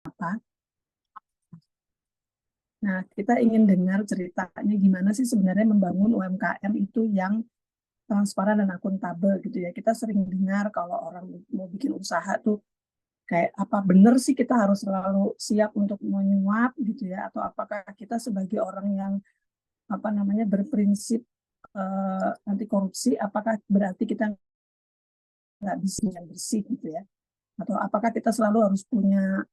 apa. Nah, kita ingin dengar ceritanya gimana sih sebenarnya membangun UMKM itu yang transparan dan akuntabel gitu ya. Kita sering dengar kalau orang mau bikin usaha tuh kayak apa benar sih kita harus selalu siap untuk menyuap gitu ya, atau apakah kita sebagai orang yang apa namanya berprinsip anti korupsi, apakah berarti kita nggak bisa yang bersih gitu ya, atau apakah kita selalu harus punya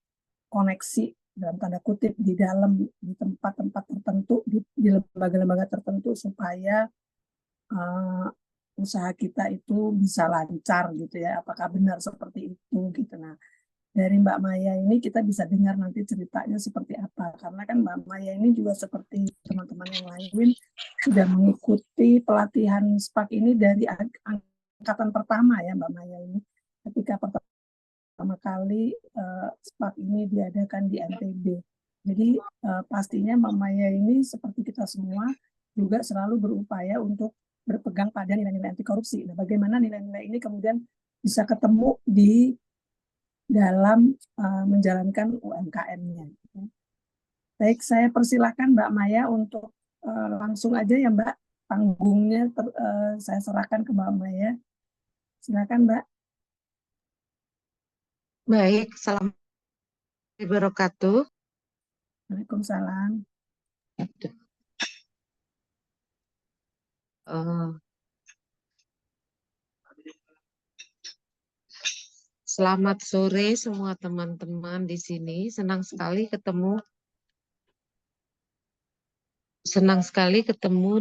koneksi dalam tanda kutip di dalam di tempat-tempat tertentu di lembaga-lembaga tertentu supaya uh, usaha kita itu bisa lancar gitu ya, apakah benar seperti itu gitu. Nah, dari Mbak Maya ini kita bisa dengar nanti ceritanya seperti apa, karena kan Mbak Maya ini juga seperti teman-teman yang lain sudah mengikuti pelatihan SPAK ini dari angkatan pertama ya Mbak Maya ini, ketika pertama kali SPAK ini diadakan di NTB. Jadi pastinya Mbak Maya ini seperti kita semua juga selalu berupaya untuk berpegang pada nilai-nilai anti korupsi. Nah, bagaimana nilai-nilai ini kemudian bisa ketemu di dalam menjalankan UMKM-nya. Baik, saya persilakan Mbak Maya untuk langsung aja ya Mbak, panggungnya saya serahkan ke Mbak Maya. Silakan Mbak. Baik, salam wabarakatuh. Waalaikumsalam. Eh, Selamat sore semua teman-teman di sini. Senang sekali ketemu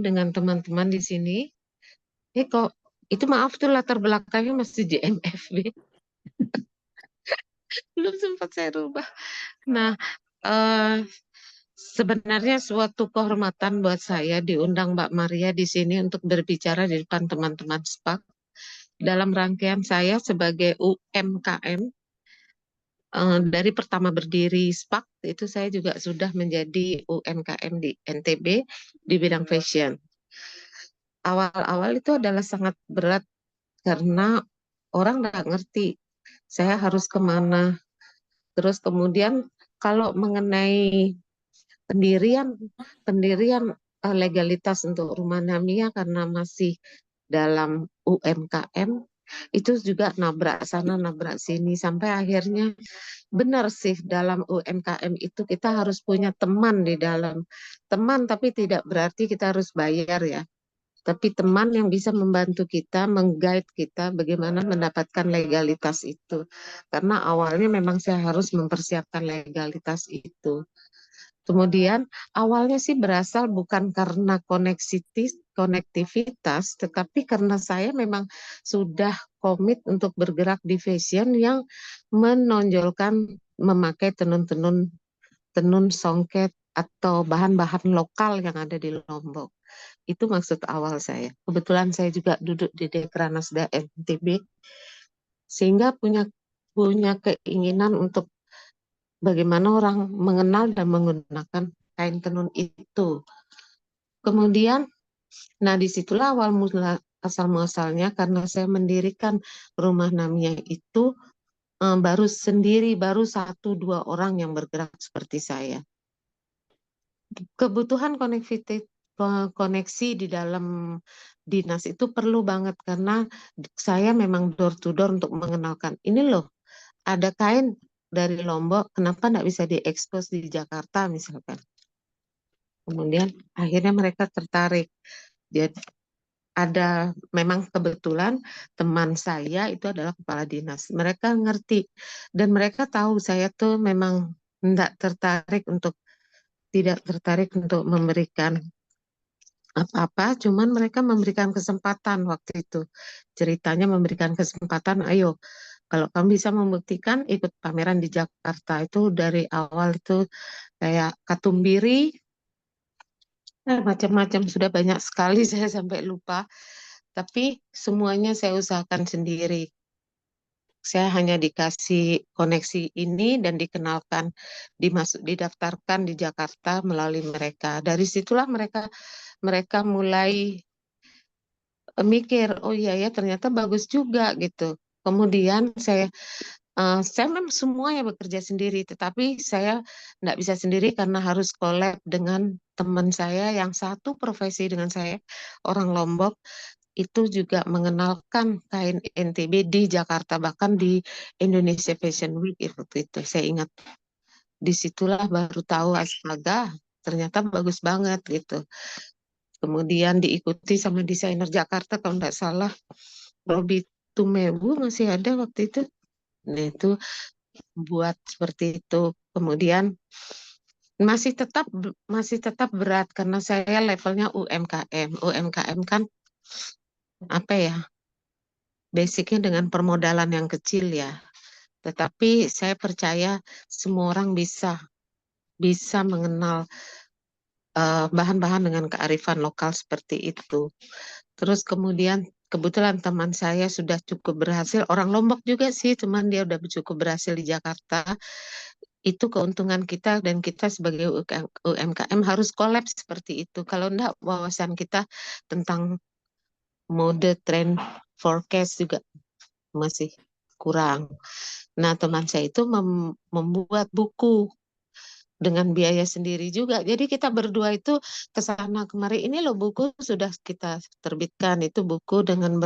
dengan teman-teman di sini. Kok itu maaf tuh latar belakangnya masih JMFB. Belum sempat saya rubah. Nah, eh, sebenarnya suatu kehormatan buat saya diundang Mbak Maria di sini untuk berbicara di depan teman-teman SPAK dalam rangkaian saya sebagai UMKM. Dari pertama berdiri SPAK itu saya juga sudah menjadi UMKM di NTB di bidang fashion. Awal-awal itu adalah sangat berat karena orang nggak ngerti saya harus kemana. Terus kemudian kalau mengenai pendirian pendirian legalitas untuk rumah Namia karena masih dalam UMKM itu juga nabrak sana nabrak sini sampai akhirnya benar sih dalam UMKM itu kita harus punya teman di dalam. Teman tapi tidak berarti kita harus bayar ya. Tapi teman yang bisa membantu kita, mengguide kita bagaimana mendapatkan legalitas itu. Karena awalnya memang saya harus mempersiapkan legalitas itu. Kemudian awalnya sih berasal bukan karena konektivitas, tetapi karena saya memang sudah komit untuk bergerak di fashion yang menonjolkan memakai tenun-tenun, tenun songket atau bahan-bahan lokal yang ada di Lombok. Itu maksud awal saya. Kebetulan saya juga duduk di Dekranasda NTB, sehingga punya keinginan untuk bagaimana orang mengenal dan menggunakan kain tenun itu. Kemudian, nah disitulah awal mula asal muasalnya karena saya mendirikan rumah Namia itu baru satu dua orang yang bergerak seperti saya. Kebutuhan koneksi di dalam dinas itu perlu banget karena saya memang door to door untuk mengenalkan ini loh ada kain dari Lombok kenapa nggak bisa diekspos di Jakarta misalkan. Kemudian akhirnya mereka tertarik. Jadi ada memang kebetulan teman saya itu adalah kepala dinas. Mereka ngerti dan mereka tahu saya tuh memang tidak tertarik untuk memberikan apa-apa, cuman mereka memberikan kesempatan waktu itu. Ceritanya memberikan kesempatan, ayo kalau kamu bisa membuktikan ikut pameran di Jakarta itu dari awal itu kayak Katumbiri, macam-macam sudah banyak sekali saya sampai lupa. Tapi semuanya saya usahakan sendiri. Saya hanya dikasih koneksi ini dan dikenalkan, didaftarkan di Jakarta melalui mereka. Dari situlah mereka mereka mulai mikir, oh iya ya ternyata bagus juga gitu. Kemudian saya Saya memang semuanya bekerja sendiri, tetapi saya tidak bisa sendiri karena harus collab dengan teman saya yang satu profesi dengan saya, orang Lombok, itu juga mengenalkan kain NTB di Jakarta, bahkan di Indonesia Fashion Week waktu itu. Saya ingat, disitulah baru tahu astaga, ternyata bagus banget gitu. Kemudian diikuti sama desainer Jakarta kalau tidak salah, Robi Tumewu masih ada waktu itu. Nah itu buat seperti itu. Kemudian masih tetap berat karena saya levelnya UMKM. UMKM kan apa ya? Basicnya dengan permodalan yang kecil ya. Tetapi saya percaya semua orang bisa bisa mengenal bahan-bahan dengan kearifan lokal seperti itu. Terus kemudian kebetulan teman saya sudah cukup berhasil, orang Lombok juga sih, teman dia udah cukup berhasil di Jakarta. Itu keuntungan kita dan kita sebagai UMKM harus kolaps seperti itu. Kalau enggak, wawasan kita tentang mode, tren, forecast juga masih kurang. Nah, teman saya itu membuat buku dengan biaya sendiri juga. Jadi kita berdua itu ke sana kemari. Ini loh buku sudah kita terbitkan. Itu buku dengan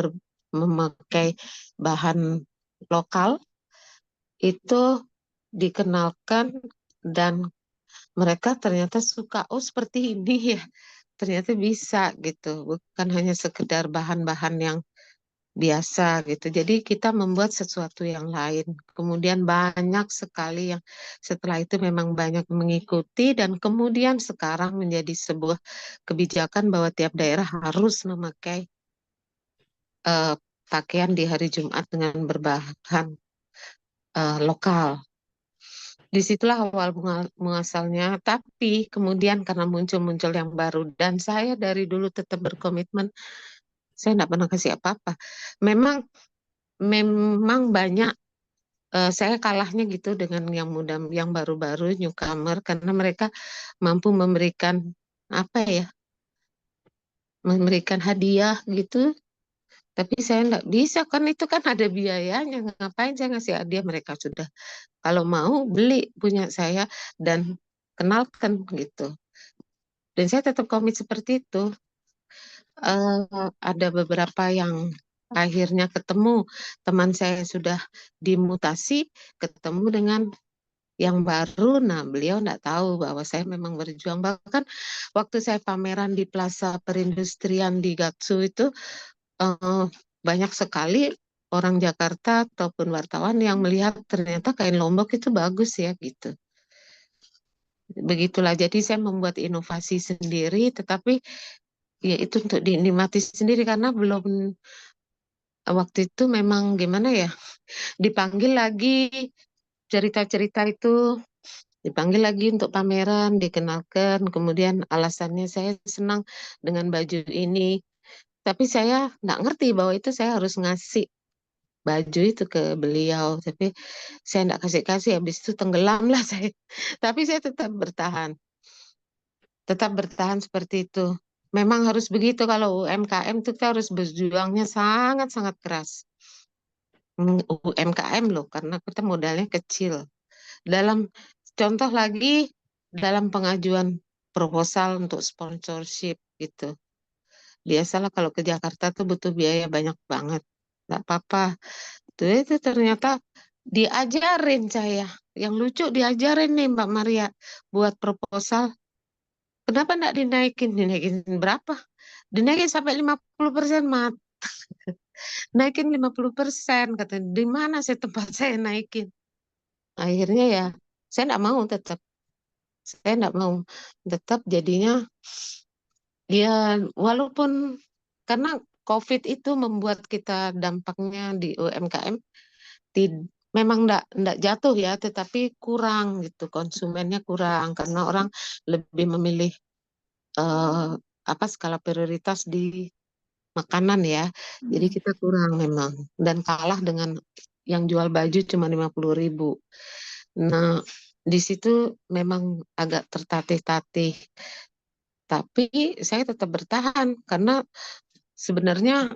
memakai bahan lokal itu dikenalkan dan mereka ternyata suka. Oh, seperti ini ya. Ternyata bisa gitu. Bukan hanya sekedar bahan-bahan yang biasa gitu. Jadi kita membuat sesuatu yang lain. Kemudian banyak sekali yang setelah itu memang banyak mengikuti dan kemudian sekarang menjadi sebuah kebijakan bahwa tiap daerah harus memakai eh, pakaian di hari Jumat dengan berbahan lokal. Disitulah awal muasalnya, tapi kemudian karena muncul-muncul yang baru dan saya dari dulu tetap berkomitmen, saya tidak pernah kasih apa-apa. Memang memang banyak saya kalahnya gitu dengan yang muda, yang baru-baru newcomer karena mereka mampu memberikan apa ya, memberikan hadiah gitu. Tapi saya nggak bisa kan itu kan ada biayanya. Ngapain saya ngasih hadiah mereka sudah. Kalau mau beli punya saya dan kenalkan gitu. Dan saya tetap komit seperti itu. Ada beberapa yang akhirnya ketemu teman saya sudah dimutasi, ketemu dengan yang baru. Nah, beliau enggak tahu bahwa saya memang berjuang. Bahkan waktu saya pameran di Plaza Perindustrian di Gatsu itu eh, banyak sekali orang Jakarta ataupun wartawan yang melihat ternyata kain Lombok itu bagus ya gitu. Begitulah. Jadi saya membuat inovasi sendiri, tetapi ya itu untuk dinikmati sendiri karena belum waktu itu memang gimana ya dipanggil lagi cerita-cerita itu dipanggil lagi untuk pameran, dikenalkan, kemudian alasannya saya senang dengan baju ini. Tapi saya nggak ngerti bahwa itu saya harus ngasih baju itu ke beliau. Tapi saya nggak kasih-kasih, habis itu tenggelam lah saya. Tapi saya tetap bertahan seperti itu. Memang harus begitu kalau UMKM itu kita harus berjuangnya sangat-sangat keras. UMKM loh, karena kita modalnya kecil. Dalam contoh lagi dalam pengajuan proposal untuk sponsorship gitu. Biasalah kalau ke Jakarta tuh butuh biaya banyak banget. Nggak apa-apa. Tuh itu ternyata diajarin saya. Yang lucu diajarin nih Mbak Maria buat proposal. Kenapa nggak dinaikin? Dinaikin berapa? Dinaikin sampai 50%, Mat. Naikin 50%. Kata, di mana sih tempat saya naikin? Akhirnya ya, saya nggak mau tetap. Saya nggak mau tetap jadinya ya walaupun karena COVID itu membuat kita dampaknya di UMKM memang ndak jatuh ya, tetapi kurang gitu konsumennya kurang karena orang lebih memilih eh, apa skala prioritas di makanan ya. Jadi kita kurang memang dan kalah dengan yang jual baju cuma 50.000. Nah, di situ memang agak tertatih-tatih. Tapi saya tetap bertahan karena sebenarnya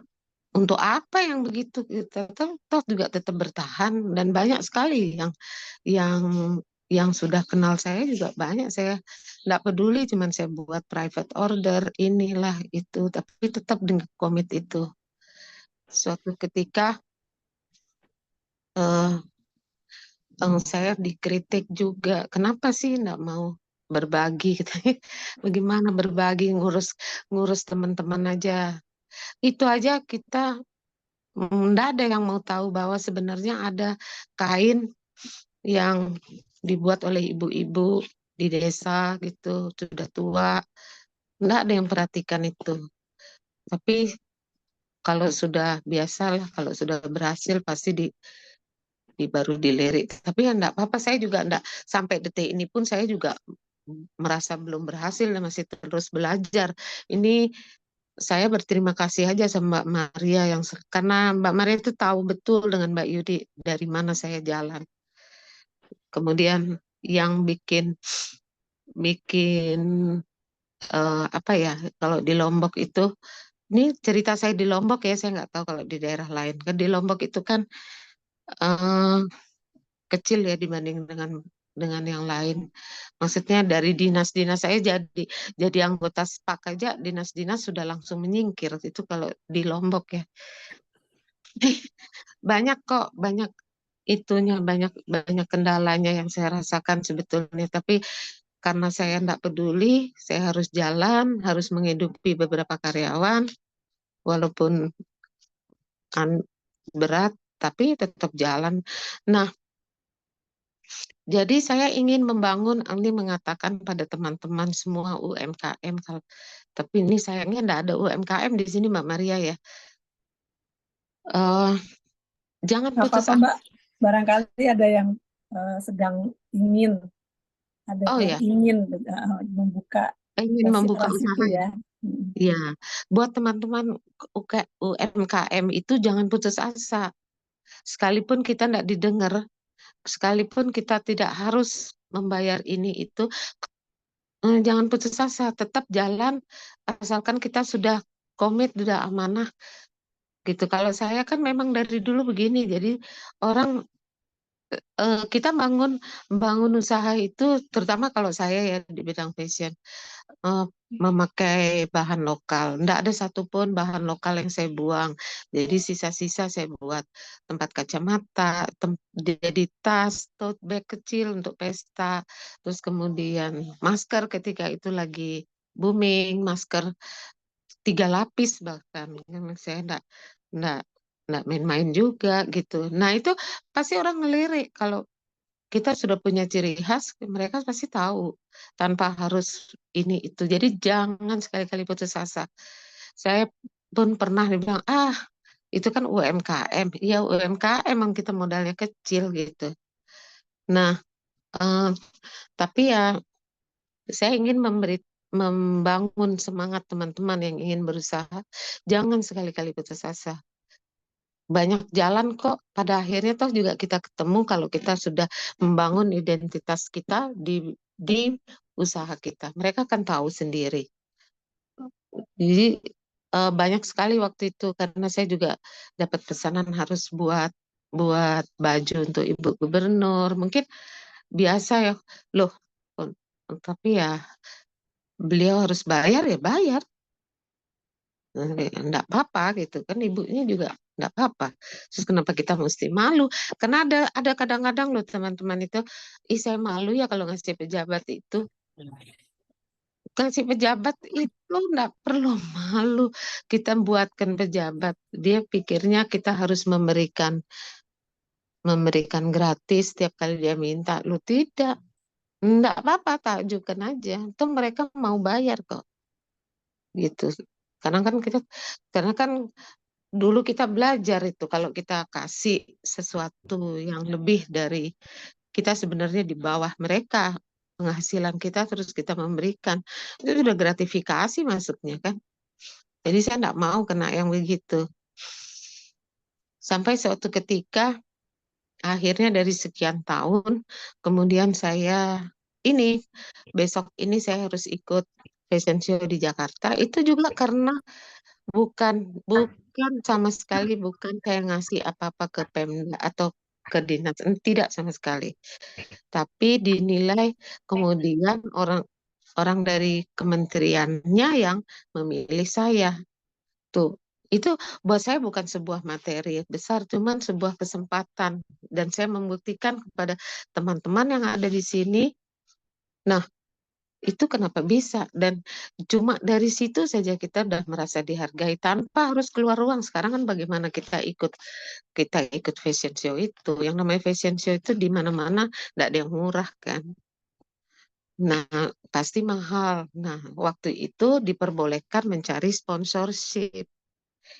untuk apa yang begitu, kita toh juga tetap bertahan, dan banyak sekali yang yang sudah kenal saya juga banyak. Saya nggak peduli, cuman saya buat private order inilah itu, tapi tetap dengan komit itu. Suatu ketika eh, saya dikritik juga, kenapa sih nggak mau berbagi katanya. Bagaimana berbagi, ngurus ngurus teman-teman aja. Itu aja kita nggak ada yang mau tahu bahwa sebenarnya ada kain yang dibuat oleh ibu-ibu di desa gitu, sudah tua. Nggak ada yang perhatikan itu. Tapi kalau sudah biasa lah, kalau sudah berhasil pasti baru dilirik. Tapi ya enggak apa-apa, saya juga enggak, sampai detik ini pun saya juga merasa belum berhasil dan masih terus belajar. Ini saya berterima kasih aja sama Mbak Maria karena Mbak Maria itu tahu betul dengan Mbak Yudi dari mana saya jalan. Kemudian yang bikin bikin apa ya, kalau di Lombok itu, ini cerita saya di Lombok ya, saya nggak tahu kalau di daerah lain. Kan di Lombok itu kan eh, kecil ya dibanding dengan yang lain. Maksudnya dari dinas-dinas, saya jadi anggota SPAK aja, dinas-dinas sudah langsung menyingkir. Itu kalau di Lombok ya. Banyak kok, banyak itunya, banyak banyak kendalanya yang saya rasakan sebetulnya. Tapi karena saya tidak peduli, saya harus jalan, harus menghidupi beberapa karyawan, walaupun berat, tapi tetap jalan. Nah, jadi saya ingin membangun, ini mengatakan pada teman-teman semua UMKM, tapi ini sayangnya tidak ada UMKM di sini Mbak Maria ya. Eh, jangan Nggak putus apa-apa asa. Mbak, barangkali ada yang sedang ingin, ada Oh yang ya, ingin membuka ingin membuka ke situ usaha ya. ya. Hmm. Ya, buat teman-teman UMKM itu jangan putus asa. Sekalipun kita tidak didengar, sekalipun kita tidak harus membayar ini itu, jangan putus asa, tetap jalan, asalkan kita sudah komit, sudah amanah gitu. Kalau saya kan memang dari dulu begini, jadi orang kita bangun bangun usaha itu, terutama kalau saya ya di bidang fashion, eh, memakai bahan lokal. Tidak ada satupun bahan lokal yang saya buang. Jadi sisa-sisa saya buat tempat kacamata, jadi tas, tote bag kecil untuk pesta, terus kemudian masker ketika itu lagi booming, masker 3 lapis bahkan. Saya enggak, enggak main-main juga gitu. Nah itu pasti orang ngelirik kalau kita sudah punya ciri khas, mereka pasti tahu tanpa harus ini itu. Jadi jangan sekali-kali putus asa. Saya pun pernah dibilang, itu kan UMKM. Ya UMKM emang kita modalnya kecil gitu. Nah, eh, tapi ya saya ingin membangun semangat teman-teman yang ingin berusaha. Jangan sekali-kali putus asa. Banyak jalan kok. Pada akhirnya toh juga kita ketemu kalau kita sudah membangun identitas kita di usaha kita. Mereka kan tahu sendiri. Jadi banyak sekali waktu itu karena saya juga dapat pesanan harus buat buat baju untuk Ibu Gubernur. Mungkin biasa ya, loh. Tapi ya beliau harus bayar ya bayar. Enggak apa-apa gitu kan, ibunya juga enggak apa-apa. Terus kenapa kita mesti malu? Karena ada kadang-kadang loh teman-teman itu, saya malu ya kalau ngasih pejabat itu. Kasih pejabat itu enggak perlu malu. Kita buatkan pejabat, dia pikirnya kita harus memberikan gratis setiap kali dia minta. Lu tidak. Enggak apa-apa, takjukan aja. Itu mereka mau bayar kok. Gitu. Karena kan kita karena kan dulu kita belajar itu kalau kita kasih sesuatu yang lebih dari kita, sebenarnya di bawah mereka penghasilan kita, terus kita memberikan, itu sudah gratifikasi masuknya kan. Jadi saya tidak mau kena yang begitu. Sampai suatu ketika akhirnya dari sekian tahun kemudian saya ini besok ini saya harus ikut fashion show di Jakarta, itu juga karena bukan bukan sama sekali, bukan kayak ngasih apa-apa ke Pemda atau ke dinas, tidak sama sekali. Tapi dinilai kemudian orang dari kementeriannya yang memilih saya. Tuh, itu buat saya bukan sebuah materi besar, cuman sebuah kesempatan. Dan saya membuktikan kepada teman-teman yang ada di sini, nah itu kenapa bisa. Dan cuma dari situ saja kita udah merasa dihargai tanpa harus keluar ruang. Sekarang kan bagaimana kita ikut fashion show itu. Yang namanya fashion show itu di mana-mana, tidak ada yang murah kan. Nah, pasti mahal. Nah, waktu itu diperbolehkan mencari sponsorship.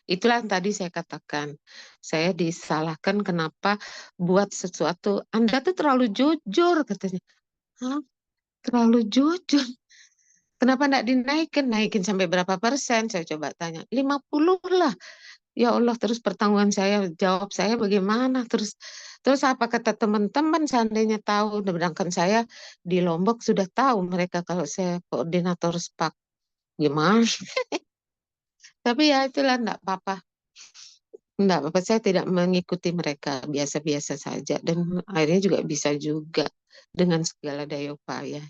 Itulah yang tadi saya katakan. Saya disalahkan kenapa buat sesuatu. Anda tuh terlalu jujur katanya. Hah? Terlalu jujur. Kenapa enggak dinaikin? Naikin sampai berapa persen? Saya coba tanya. 50 lah. Ya Allah, terus pertanggungan saya, jawab saya bagaimana? Terus apa kata teman-teman seandainya tahu, sedangkan saya di Lombok sudah tahu mereka kalau saya koordinator SPAK. Gimana? Tapi ya itulah enggak apa-apa. Enggak apa-apa, saya tidak mengikuti mereka, biasa-biasa saja. Dan akhirnya juga bisa juga dengan segala daya upaya.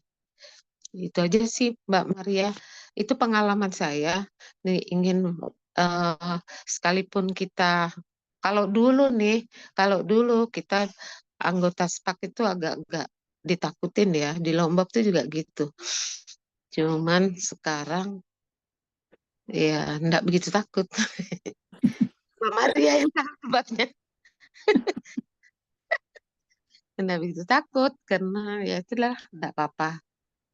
Itu aja sih Mbak Maria. Itu pengalaman saya. Nih, ingin eh, sekalipun kita, kalau dulu nih, kalau dulu kita anggota SPAK itu agak-agak ditakutin ya. Di Lombok tuh juga gitu. Cuman sekarang ya enggak begitu takut. Mbak Maria yang tahu sebabnya. Enggak begitu takut karena ya itulah enggak apa-apa.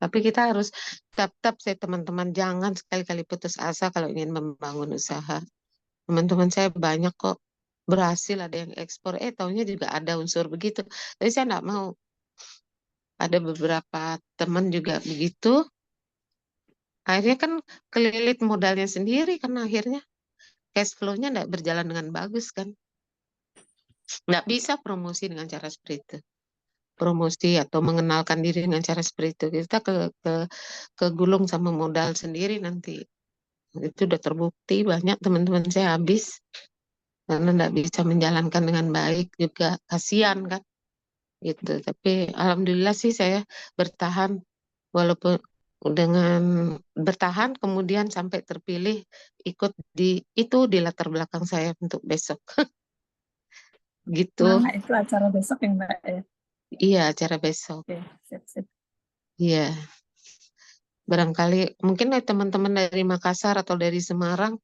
Tapi kita harus tetap saya teman-teman jangan sekali-kali putus asa kalau ingin membangun usaha. Teman-teman saya banyak kok berhasil, ada yang ekspor. Taunya juga ada unsur begitu. Tapi saya enggak mau. Ada beberapa teman juga begitu. Akhirnya kan kelilit modalnya sendiri kan akhirnya cash flow-nya enggak berjalan dengan bagus kan. Enggak bisa promosi dengan cara seperti itu. Promosi atau mengenalkan diri dengan cara seperti itu. Kita kegulung sama modal sendiri nanti. Itu udah terbukti banyak teman-teman saya habis karena nggak bisa menjalankan dengan baik juga kasihan kan gitu. Tapi alhamdulillah sih saya bertahan walaupun dengan bertahan kemudian sampai terpilih ikut di latar belakang saya untuk besok gitu. Mana itu acara besok yang Mbak ya? Iya, acara besok. Oke, sip, sip. Iya, barangkali mungkin teman-teman dari Makassar atau dari Semarang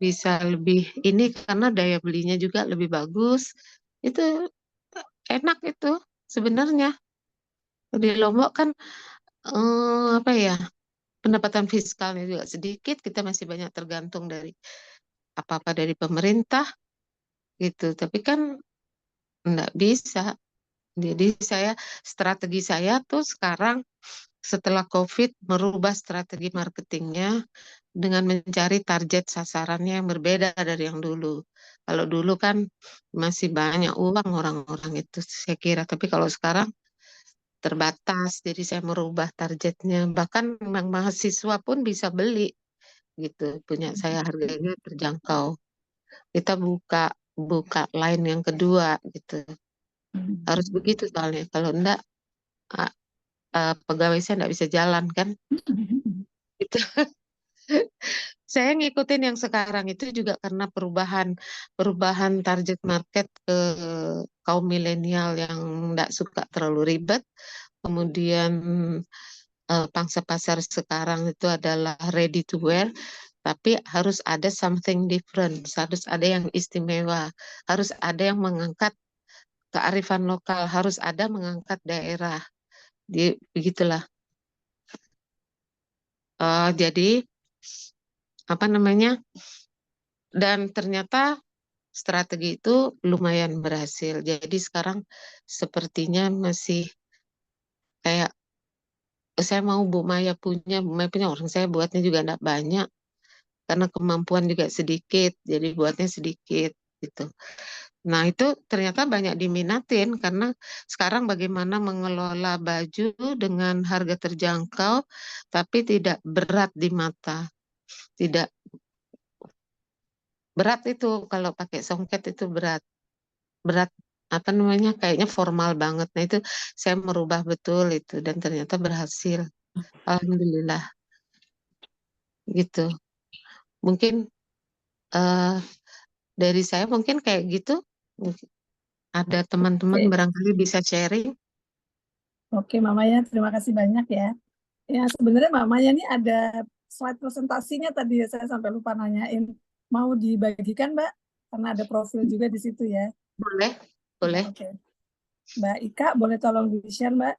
bisa lebih ini karena daya belinya juga lebih bagus. Itu enak itu sebenarnya. Di Lombok kan apa ya, pendapatan fiskalnya juga sedikit, kita masih banyak tergantung dari apa-apa dari pemerintah gitu. Tapi kan enggak bisa. Jadi strategi saya tuh sekarang setelah COVID merubah strategi marketingnya dengan mencari target sasarannya yang berbeda dari yang dulu. Kalau dulu kan masih banyak uang orang-orang itu saya kira, tapi kalau sekarang terbatas, jadi saya merubah targetnya. Bahkan memang mahasiswa pun bisa beli gitu, punya saya harganya terjangkau. Kita buka buka line yang kedua gitu. Harus begitu soalnya. Kalau enggak, ah, pegawai saya enggak bisa jalan kan. Itu. Saya ngikutin yang sekarang itu juga karena perubahan perubahan target market ke kaum milenial yang enggak suka terlalu ribet. Kemudian pangsa pasar sekarang itu adalah ready to wear, tapi harus ada something different, harus ada yang istimewa, harus ada yang mengangkat kearifan lokal, harus ada mengangkat daerah. Begitulah. Jadi apa namanya? Dan ternyata strategi itu lumayan berhasil. Jadi sekarang sepertinya masih kayak saya mau Bu Maya punya orang saya buatnya juga enggak banyak karena kemampuan juga sedikit, jadi buatnya sedikit gitu. Nah, itu ternyata banyak diminatin karena sekarang bagaimana mengelola baju dengan harga terjangkau tapi tidak berat di mata, tidak berat itu kalau pakai songket itu berat. Berat apa namanya kayaknya formal banget. Nah itu saya merubah betul itu dan ternyata berhasil. Alhamdulillah gitu. Mungkin eh, dari saya mungkin kayak gitu. Mungkin ada teman-teman Oke, barangkali bisa sharing. oke Mama ya, terima kasih banyak ya. Ya sebenarnya Mama ya ini ada slide presentasinya tadi ya, saya sampai lupa nanyain. Mau dibagikan Mbak? Karena ada profil juga di situ ya. Boleh, Ya boleh. oke. Mbak Ika, boleh tolong di-share Mbak?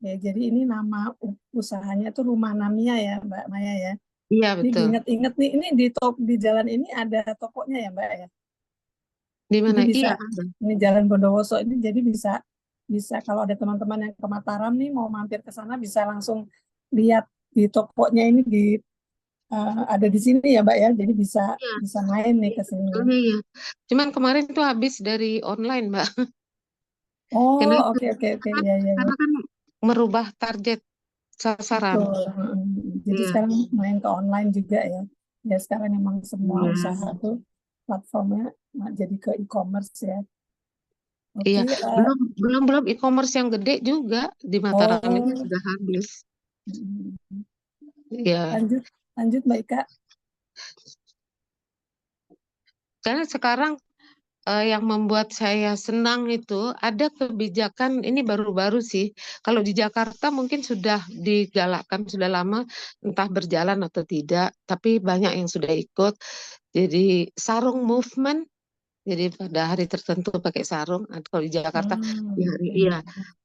Ya, jadi ini nama usahanya tuh Rumah Namia ya Mbak Maya ya. Iya Ini betul. diinget-inget nih, ini di jalan ini ada tokonya ya Mbak ya. Di Jadi mana? bisa, Iya ada. ini Jalan Bondowoso ini jadi bisa bisa kalau ada teman-teman yang ke Mataram nih mau mampir ke sana bisa langsung lihat di tokonya ini ada di sini ya Mbak ya. Jadi bisa Iya, bisa main nih ke sini ya. sebetulnya iya. Cuman kemarin tuh habis dari online, Mbak. Oh, Karena itu oke oke oke ya ya ya. karena kan merubah target sasaran. Betul. Jadi Iya, sekarang main ke online juga ya. Ya sekarang memang semua iya, usaha tuh platformnya jadi ke e-commerce ya. iya. Oke. Belum belum belum e-commerce yang gede juga di Mataram ini Oh, sudah habis. mm, Iya. lanjut lanjut Mbak Ika. Karena sekarang yang membuat saya senang itu ada kebijakan ini baru-baru sih. Kalau di Jakarta mungkin sudah digalakkan sudah lama, entah berjalan atau tidak, tapi banyak yang sudah ikut. Jadi sarung movement. Jadi pada hari tertentu pakai sarung. Kalau di Jakarta, ya hari Oke. iya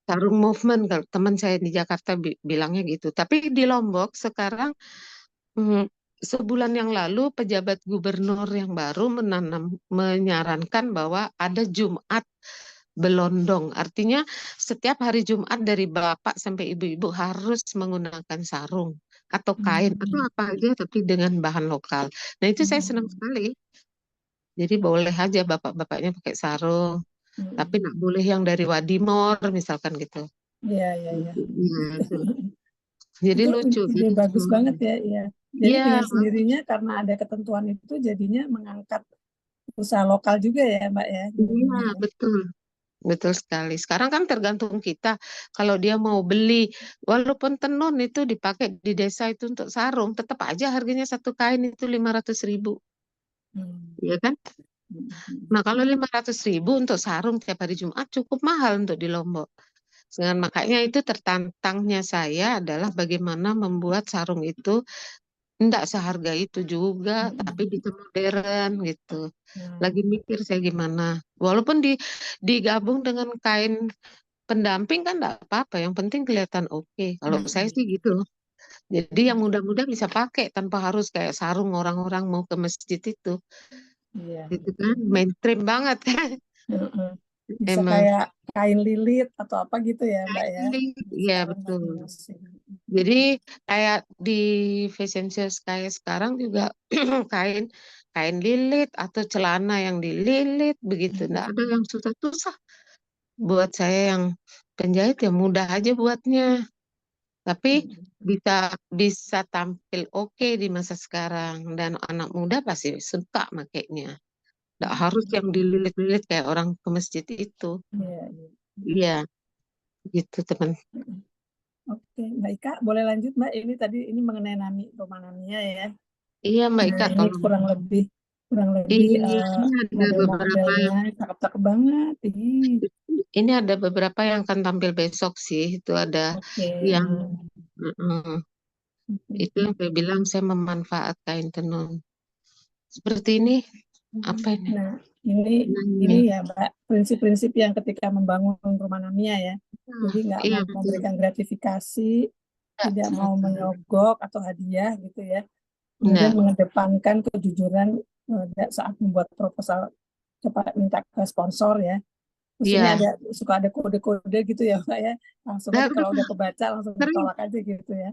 sarung movement. Kalau teman saya di Jakarta bilangnya gitu. Tapi di Lombok sekarang sebulan yang lalu pejabat gubernur yang baru menyarankan bahwa ada Jumat Belondong. Artinya setiap hari Jumat dari bapak sampai ibu-ibu harus menggunakan sarung atau kain atau Hmm, apa aja tapi dengan bahan lokal. Nah itu saya senang hmm, sekali. Jadi boleh aja bapak-bapaknya pakai sarung, tapi hmm. nggak boleh yang dari Wadimor misalkan gitu. Iya, iya, iya. Iya, itu. Jadi Itu lucu. ide Jadi bagus banget ya, iya. Jadi iya, dengan sendirinya karena ada ketentuan itu jadinya mengangkat usaha lokal juga ya, Mbak ya, iya jadinya. betul. Betul sekali. Sekarang kan tergantung kita. Kalau dia mau beli, walaupun tenun itu dipakai di desa itu untuk sarung, tetap aja harganya satu kain itu 500.000, Hmm, ya kan? hmm, hmm, Nah kalau 500.000 untuk sarung tiap hari Jumat cukup mahal untuk di Lombok. Dengan makanya itu tertantangnya saya adalah bagaimana membuat sarung itu tidak seharga itu juga, tapi hmm. bisa modern gitu. Lagi Nah, mikir saya gimana. Walaupun digabung dengan kain pendamping kan enggak apa-apa, yang penting kelihatan oke. Kalau saya hmm, sih gitu. Jadi yang hmm. muda-muda bisa pakai tanpa harus kayak sarung orang-orang mau ke masjid itu. Iya, Itu kan betul. mainstream banget kan. Heeh. Bisa Emang. kayak kain lilit atau apa gitu ya, Mbak ya. Iya Sekarang betul. lagi musim. Jadi kayak di fashion show kayak sekarang juga kain kain lilit atau celana yang dililit begitu. Nggak ada yang susah-susah. Buat saya yang penjahit ya mudah aja buatnya. Tapi bisa bisa tampil oke di masa sekarang dan anak muda pasti suka makainya. Nggak harus yang dililit-lilit kayak orang ke masjid itu. Iya, iya. Iya, gitu teman. Oke, Mbak Ika, boleh lanjut Mbak. Ini tadi ini mengenai Rumah Namia ya. Iya Mbak Nah, Ika, ini tolong. kurang lebih Iya, ini ada beberapa model-modelnya cakep-cakep banget. ini ada beberapa yang akan tampil besok sih. Itu ada Oke. yang itu Oke. yang saya bilang saya memanfaat kain tenun. Seperti ini apa ini? Nah, ini Namanya. ya Mbak, prinsip-prinsip yang ketika membangun rumah Namia ya. Ah, Jadi nggak iya mau betul. memberikan gratifikasi, Ya, tidak mau menyogok atau hadiah gitu ya. Kemudian enggak. mengedepankan kejujuran saat membuat proposal cepat minta ke sponsor ya. Terus ini Iya. suka ada kode-kode gitu ya Mbak ya. Langsung Nah, aja udah kalau udah kebaca langsung sering. ditolak aja gitu ya.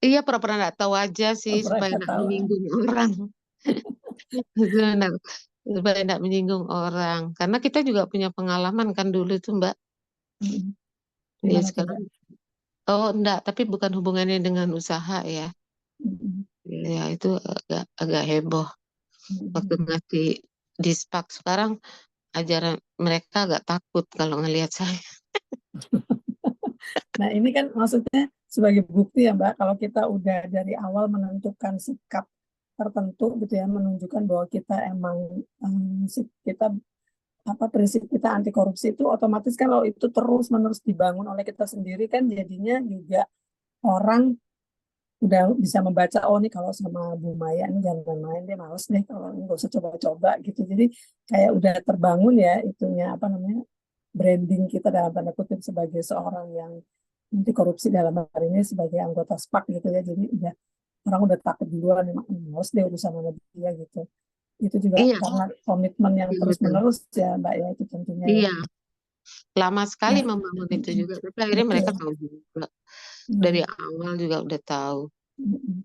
Iya pura-pura nggak tahu aja sih supaya Mereka nggak tahu. menyinggung orang. Supaya nggak menyinggung orang. Karena kita juga punya pengalaman kan dulu tuh Mbak. Ya Gimana tuh sekarang. Mbak? Oh enggak, tapi bukan hubungannya dengan usaha ya. Mm, Ya itu agak heboh waktu mm. ngasih di SPAK. Sekarang ajaran mereka agak takut kalau ngelihat saya. Nah, ini kan maksudnya sebagai bukti ya, Mbak, kalau kita udah dari awal menentukan sikap tertentu gitu ya, menunjukkan bahwa kita emang kita apa prinsip kita anti korupsi itu otomatis kan kalau itu terus menerus dibangun oleh kita sendiri kan jadinya juga orang udah bisa membaca oh nih kalau sama Bu Maya ini jangan main-main dia males deh kalau nggak usah coba-coba gitu jadi kayak udah terbangun ya itunya apa namanya branding kita dalam tanda kutip sebagai seorang yang anti korupsi dalam hari ini sebagai anggota SPAK gitu ya jadi udah orang udah takut duluan emang males deh urusan sama dia gitu itu juga Iya, karena komitmen yang iya terus betul. menerus ya Mbak ya itu tentunya ya. Iya, lama sekali Nah, membangun itu mm-mm, juga. Tapi akhirnya mereka betul. tahu juga. Dari Mm, awal juga udah tahu. mm-mm.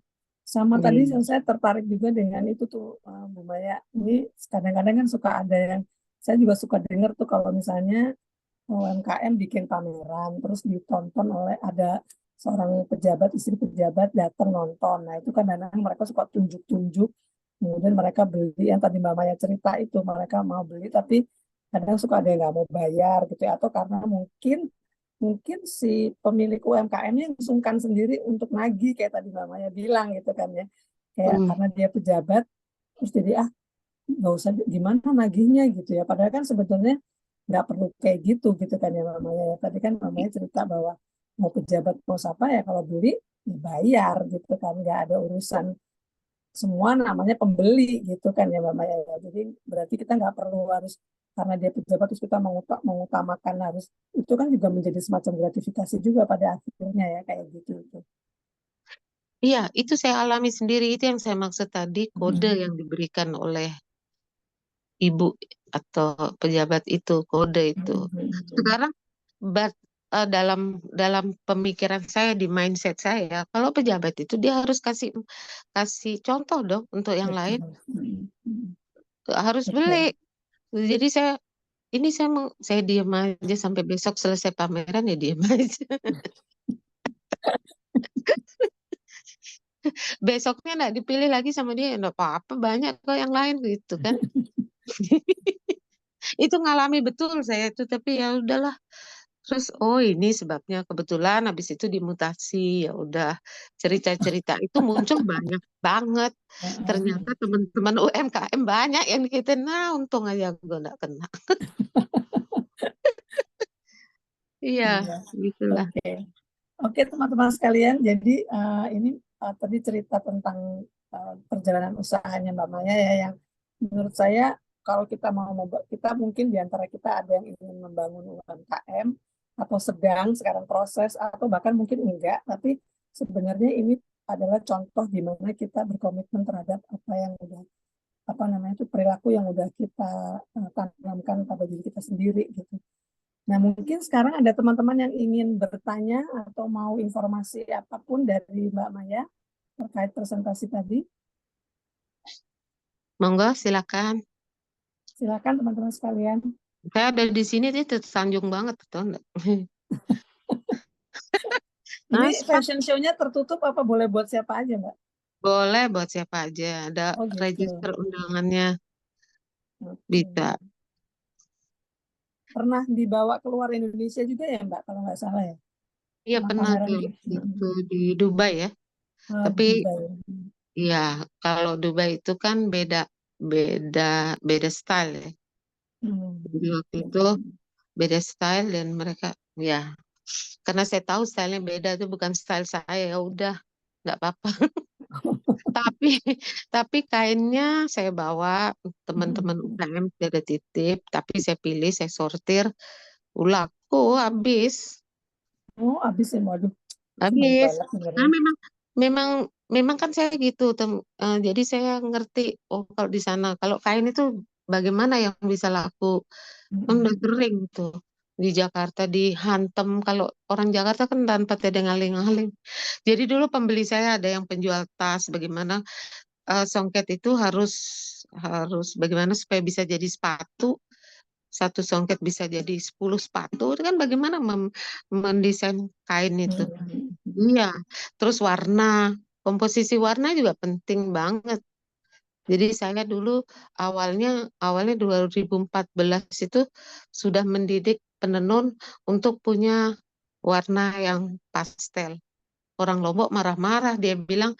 Sama tadi Iya. saya tertarik juga dengan itu tuh Bu Maya. Ini kadang-kadang kan suka ada yang saya juga suka dengar tuh kalau misalnya UMKM bikin pameran terus ditonton oleh ada seorang pejabat istri pejabat datang nonton. Nah itu kan kadang mereka suka tunjuk-tunjuk. Kemudian mereka beli yang tadi Mbak Maya cerita itu mereka mau beli tapi kadang suka ada yang nggak mau bayar gitu ya. Atau karena mungkin mungkin si pemilik UMKM-nya sungkan sendiri untuk nagih kayak tadi Mbak Maya bilang gitu kan ya. Kayak Hmm. karena dia pejabat terus jadi nggak usah gimana nagihnya gitu ya. Padahal kan sebetulnya nggak perlu kayak gitu kan ya Mbak Maya ya. Tadi kan Mbak Maya cerita bahwa mau pejabat mau siapa ya kalau beli ya bayar gitu kan nggak ada urusan semua namanya pembeli gitu kan ya Mbak Maya ya. Jadi berarti kita nggak perlu harus karena dia pejabat terus kita mengutamakan harus itu kan juga menjadi semacam gratifikasi juga pada akhirnya ya kayak gitu itu. Iya, itu saya alami sendiri. Itu yang saya maksud tadi, kode Mm, yang diberikan oleh ibu atau pejabat itu, kode itu. mm, mm, Sekarang bat- dalam dalam pemikiran saya di mindset saya, kalau pejabat itu dia harus kasih kasih contoh dong untuk yang lain, betul. harus beli. Betul. Jadi saya diam aja sampai besok selesai pameran ya diam aja. Besoknya nggak dipilih lagi sama dia, ya nggak apa-apa banyak kok yang lain gitu kan. Itu ngalami betul saya itu, tapi ya udahlah. Terus oh ini sebabnya kebetulan habis itu dimutasi ya udah cerita-cerita itu muncul banyak banget. Ternyata teman-teman UMKM banyak yang kita nah untung aja gue nggak kena. Iya, Iya. gitulah. Oke. Oke, teman-teman sekalian. Jadi ini tadi cerita tentang perjalanan usahanya Mbak Maya ya, yang menurut saya kalau kita kita mungkin di antara kita ada yang ingin membangun UMKM atau sedang sekarang proses atau bahkan mungkin enggak, tapi sebenarnya ini adalah contoh di mana kita berkomitmen terhadap apa yang udah apa namanya itu perilaku yang udah kita tanamkan pada diri kita sendiri gitu. Nah, mungkin sekarang ada teman-teman yang ingin bertanya atau mau informasi apapun dari Mbak Maya terkait presentasi tadi. Monggo silakan. Silakan teman-teman sekalian. Saya ada di sini dia tersanjung banget tuh. Enggak? Ini Aspak fashion show-nya tertutup apa boleh buat siapa aja, Mbak? boleh buat siapa aja. Ada Oh gitu. register undangannya Oke. bisa. Pernah dibawa keluar Indonesia juga ya, Mbak, kalau nggak salah ya? Iya Pernah pernah pameran tuh gitu. itu di Dubai ya. Di Tapi Dubai. ya kalau Dubai itu kan beda beda beda style ya. Jadi waktu itu Hmm. beda style dan mereka ya karena saya tahu stylenya beda itu bukan style saya ya udah nggak apa-apa. Tapi tapi kainnya saya bawa teman-teman UKM saya ada titip tapi saya pilih saya sortir laku habis Oh, habis ya, waduh. Senang habis. banget Nah, sebenarnya. memang memang memang kan saya gitu jadi saya ngerti oh kalau di sana kalau kain itu bagaimana yang bisa laku kan udah kering tuh di Jakarta dihantam kalau orang Jakarta kan tanpa tedeng-aling-aling. Jadi dulu pembeli saya ada yang penjual tas bagaimana songket itu harus harus bagaimana supaya bisa jadi sepatu satu songket bisa jadi 10 sepatu itu kan bagaimana mendesain kain itu. Iya, terus warna. komposisi warna juga penting banget. Jadi saya dulu awalnya 2014 itu sudah mendidik penenun untuk punya warna yang pastel. Orang Lombok marah-marah, dia bilang,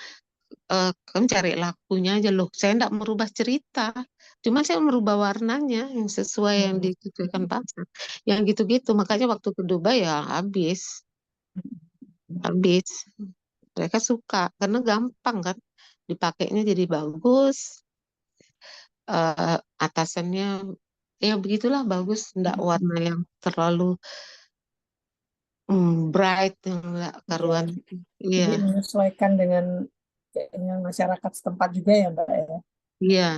kamu cari lakunya aja loh. Saya tidak merubah cerita, cuma saya merubah warnanya yang sesuai yang disesuaikan pasar. Yang gitu-gitu, makanya waktu ke Dubai ya habis. Mereka suka karena gampang kan, dipakainya jadi bagus. Atasannya ya begitulah bagus, enggak warna yang terlalu bright yang enggak Iya. karuan. Iya, Jadi menyesuaikan dengan masyarakat setempat juga ya Mbak ya. iya.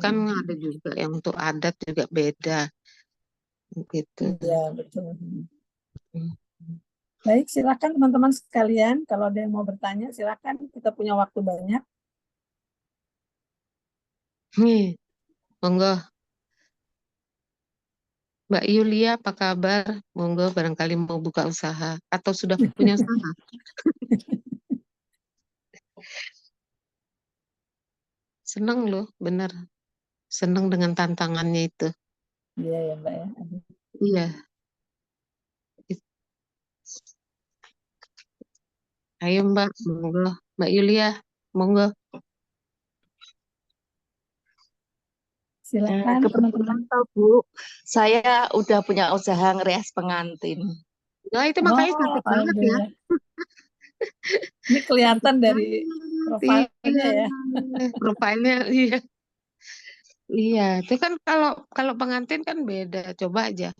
Kan ada Hmm. juga yang untuk adat juga beda gitu. Iya betul. Baik, silakan teman-teman sekalian. Kalau ada yang mau bertanya, silakan. Kita punya waktu banyak. Nih, monggo Mbak Yulia apa kabar? Monggo barangkali mau buka usaha atau sudah punya usaha. Seneng loh, bener. Seneng dengan tantangannya itu. Iya ya Mbak ya. Iya. Ayo Mbak, monggo. Mbak Yulia, monggo. Silakan teman-teman. Kebetulan tahu Bu, saya udah punya usaha ngerias pengantin. Nah, itu makanya Oh, cantik banget ya. alhamdulillah. Ini Cantik kelihatan dari banget. profilnya Iya, ya. profilnya iya. Iya, itu kan kalau kalau pengantin kan beda. Coba aja.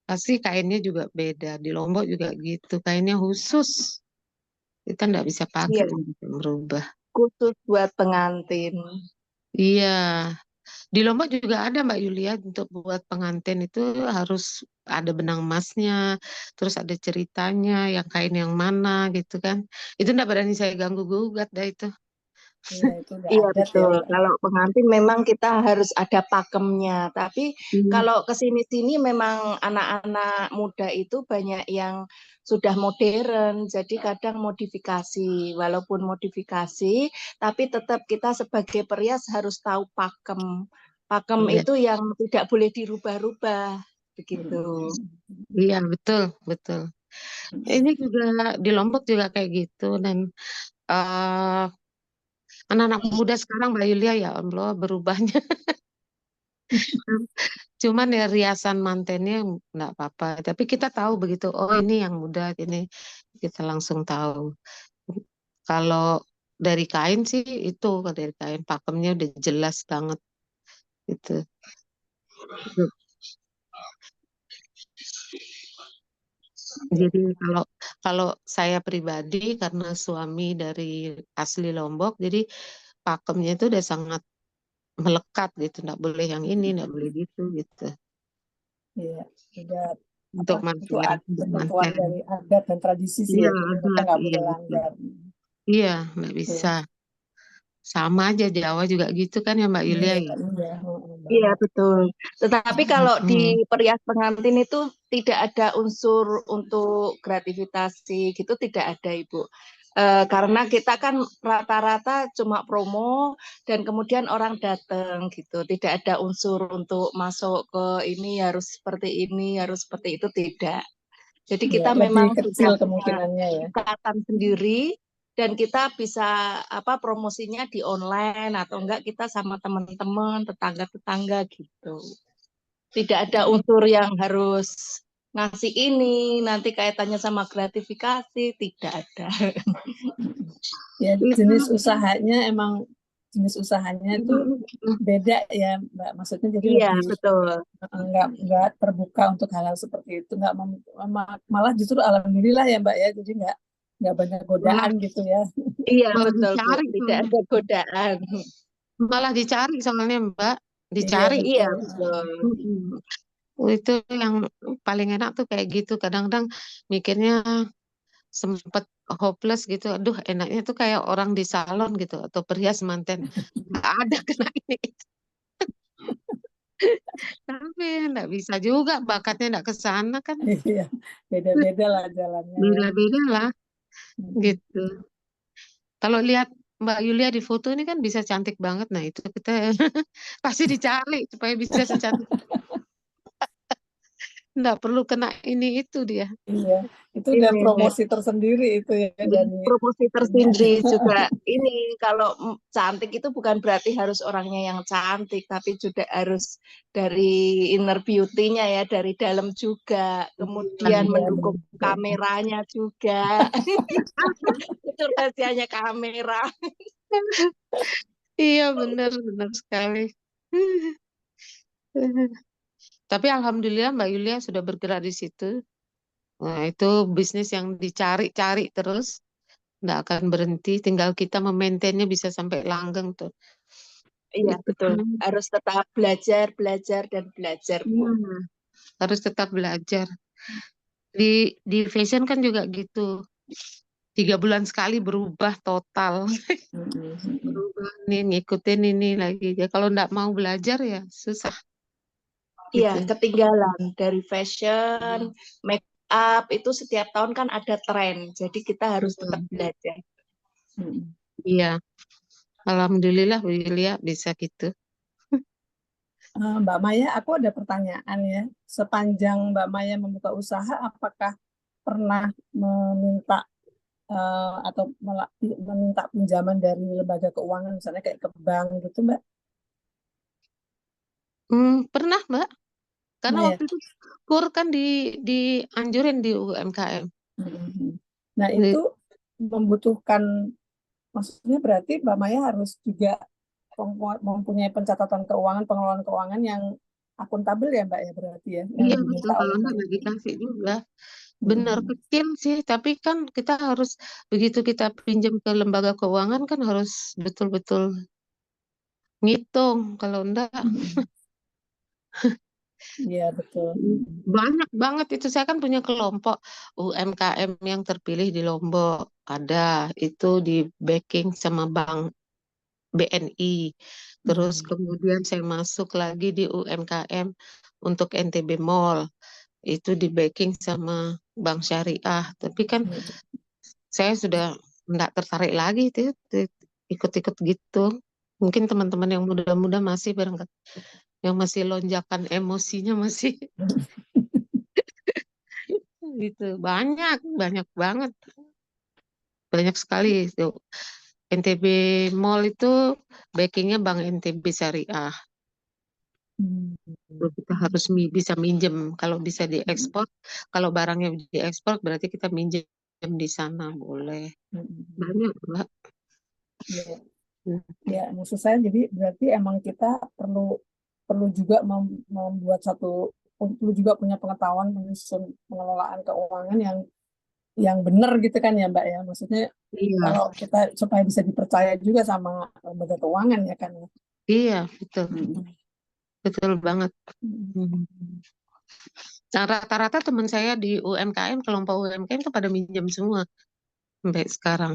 Pasti kainnya juga beda. Di Lombok juga gitu. Kainnya khusus. Kita nggak bisa pakai, Iya, nggak bisa merubah. khusus buat pengantin. Iya. Di Lombok juga ada Mbak Yulia untuk buat pengantin itu harus ada benang emasnya, terus ada ceritanya, yang kain yang mana gitu kan. Itu enggak berani saya ganggu gugat dah itu. Iya, itu udah Iya adat ya betul. Mbak. Kalau pengantin memang kita harus ada pakemnya. Tapi Hmm. kalau ke sini-sini memang anak-anak muda itu banyak yang sudah modern. Jadi kadang modifikasi. Walaupun modifikasi, tapi tetap kita sebagai perias harus tahu pakem. Pakem Iya, itu yang tidak boleh dirubah-rubah. Begitu. iya betul, betul. Ini juga di Lombok juga kayak gitu dan eh, anak-anak muda sekarang Mbak Yulia ya Allah berubahnya. Cuman ya riasan mantennya nggak apa-apa. Tapi kita tahu begitu, oh ini yang muda, ini kita langsung tahu. Kalau dari kain sih itu, kalau dari kain pakemnya udah jelas banget gitu. Jadi kalau kalau saya pribadi karena suami dari asli Lombok, jadi pakemnya itu udah sangat melekat gitu, nggak boleh yang ini, nggak boleh gitu gitu. Iya, udah apa Untuk itu manten, ketentuan manten. dari adat dan tradisi sih Iya, ya. Jadi mereka adat, nggak iya boleh betul. langgar. Iya, nggak bisa. Iya, Sama aja Jawa juga gitu kan ya Mbak Yulia iya, ya. iya, Iya, banget. betul. Tetapi kalau di Hmm. perias pengantin itu tidak ada unsur untuk gratifikasi gitu, tidak ada, Ibu. Karena kita kan rata-rata cuma promo dan kemudian orang datang gitu. Tidak ada unsur untuk masuk ke ini harus seperti itu, tidak. Jadi Iya, kita lebih memang kecil sudah punya kemungkinannya ya. ikatan sendiri dan kita bisa apa promosinya di online atau enggak kita sama teman-teman, tetangga-tetangga gitu. Tidak ada unsur yang harus ngasih ini, nanti kaitannya sama gratifikasi, tidak ada. Ya, Itu jenis usahanya itu beda ya, Mbak. Maksudnya jadi Iya, lebih betul. nggak terbuka untuk hal-hal seperti itu. Nggak malah justru alhamdulillah ya, Mbak ya. Jadi nggak banyak malah godaan gitu ya. Iya, malah betul, Bu. dicari tuh. Tidak ada godaan. Malah dicari soalnya Mbak, Iya dicari. Iya, betul. betul. Mm-mm. Itu yang paling enak tuh kayak gitu. Kadang-kadang mikirnya sempet hopeless gitu. Aduh, enaknya tuh kayak orang di salon gitu atau perias manten. Nggak ada kena ini. Tapi nggak bisa juga, bakatnya nggak ke sana kan. Iya, beda-beda lah jalannya ya. Beda-beda lah Mm. gitu. Kalau lihat Mbak Yulia di foto ini kan bisa cantik banget. Nah itu kita pasti dicari supaya bisa secantik. Nggak perlu kena ini itu dia. Iya, itu udah Iya. promosi tersendiri itu ya dari Promosi ini. tersendiri juga ini kalau cantik itu bukan berarti harus orangnya yang cantik, tapi juga harus dari inner beauty-nya ya, dari dalam juga. Nah, Kemudian Iya, mendukung betul. kameranya juga. Itu rahasianya kamera. iya benar benar sekali. Tapi alhamdulillah Mbak Yulia sudah bergerak di situ. Nah, itu bisnis yang dicari-cari terus, nggak akan berhenti. Tinggal kita memaintainnya bisa sampai langgeng tuh. Iya, Itu betul. kan. Harus tetap belajar, belajar dan belajar, Bu. Iya, harus tetap belajar. Di fashion kan juga gitu. 3 bulan sekali berubah total. Berubah nih, ngikutin ini lagi. Ya, kalau nggak mau belajar ya susah Iya, gitu. ketinggalan dari fashion, make up itu setiap tahun kan ada tren. Jadi kita harus tetap belajar. Iya, alhamdulillah Yulia bisa gitu. Mbak Maya, aku ada pertanyaan ya. Sepanjang Mbak Maya membuka usaha, apakah pernah meminta atau meminta pinjaman dari lembaga keuangan, misalnya kayak ke bank gitu, Mbak? Pernah Mbak, karena Nah ya. waktu itu kur kan dianjurin di UMKM. Nah itu membutuhkan, maksudnya berarti Mbak Maya harus juga mempunyai pencatatan keuangan, pengelolaan keuangan yang akuntabel ya Mbak ya berarti ya, yang Iya betul, diminta kalau oleh enggak bank. nggak dikasih juga. Benar Mm-mm. kecil sih, tapi kan kita harus begitu kita pinjam ke lembaga keuangan kan harus betul-betul ngitung. Kalau enggak Mm-mm. Iya betul. banyak banget itu. Saya kan punya kelompok UMKM yang terpilih di Lombok. Ada itu di backing sama Bank BNI. Terus Mm-mm. kemudian saya masuk lagi di UMKM untuk NTB Mall. Itu di backing sama Bank Syariah. Tapi kan saya sudah tidak tertarik lagi itu ikut-ikut gitu. Mungkin teman-teman yang muda-muda masih barangkali yang masih lonjakan emosinya masih gitu. Banyak, banyak banget. Banyak sekali itu. NTB Mall itu backingnya Bank NTB Syariah. Mm-mm. Lalu kita harus bisa minjem. Kalau bisa diekspor, kalau barangnya diekspor berarti kita minjem di sana boleh. Mm-mm. Banyak, Mbak. Ya, ya, maksud saya jadi berarti emang kita perlu perlu juga membuat satu, perlu juga punya pengetahuan menyusun pengelolaan keuangan yang benar gitu kan ya Mbak ya. Maksudnya Iya, kalau kita supaya bisa dipercaya juga sama lembaga keuangan ya kan ya. iya, betul. Mm. Betul banget. Mm. Hmm. Nah, rata-rata teman saya di UMKM, kelompok UMKM itu pada minjem semua sampai sekarang.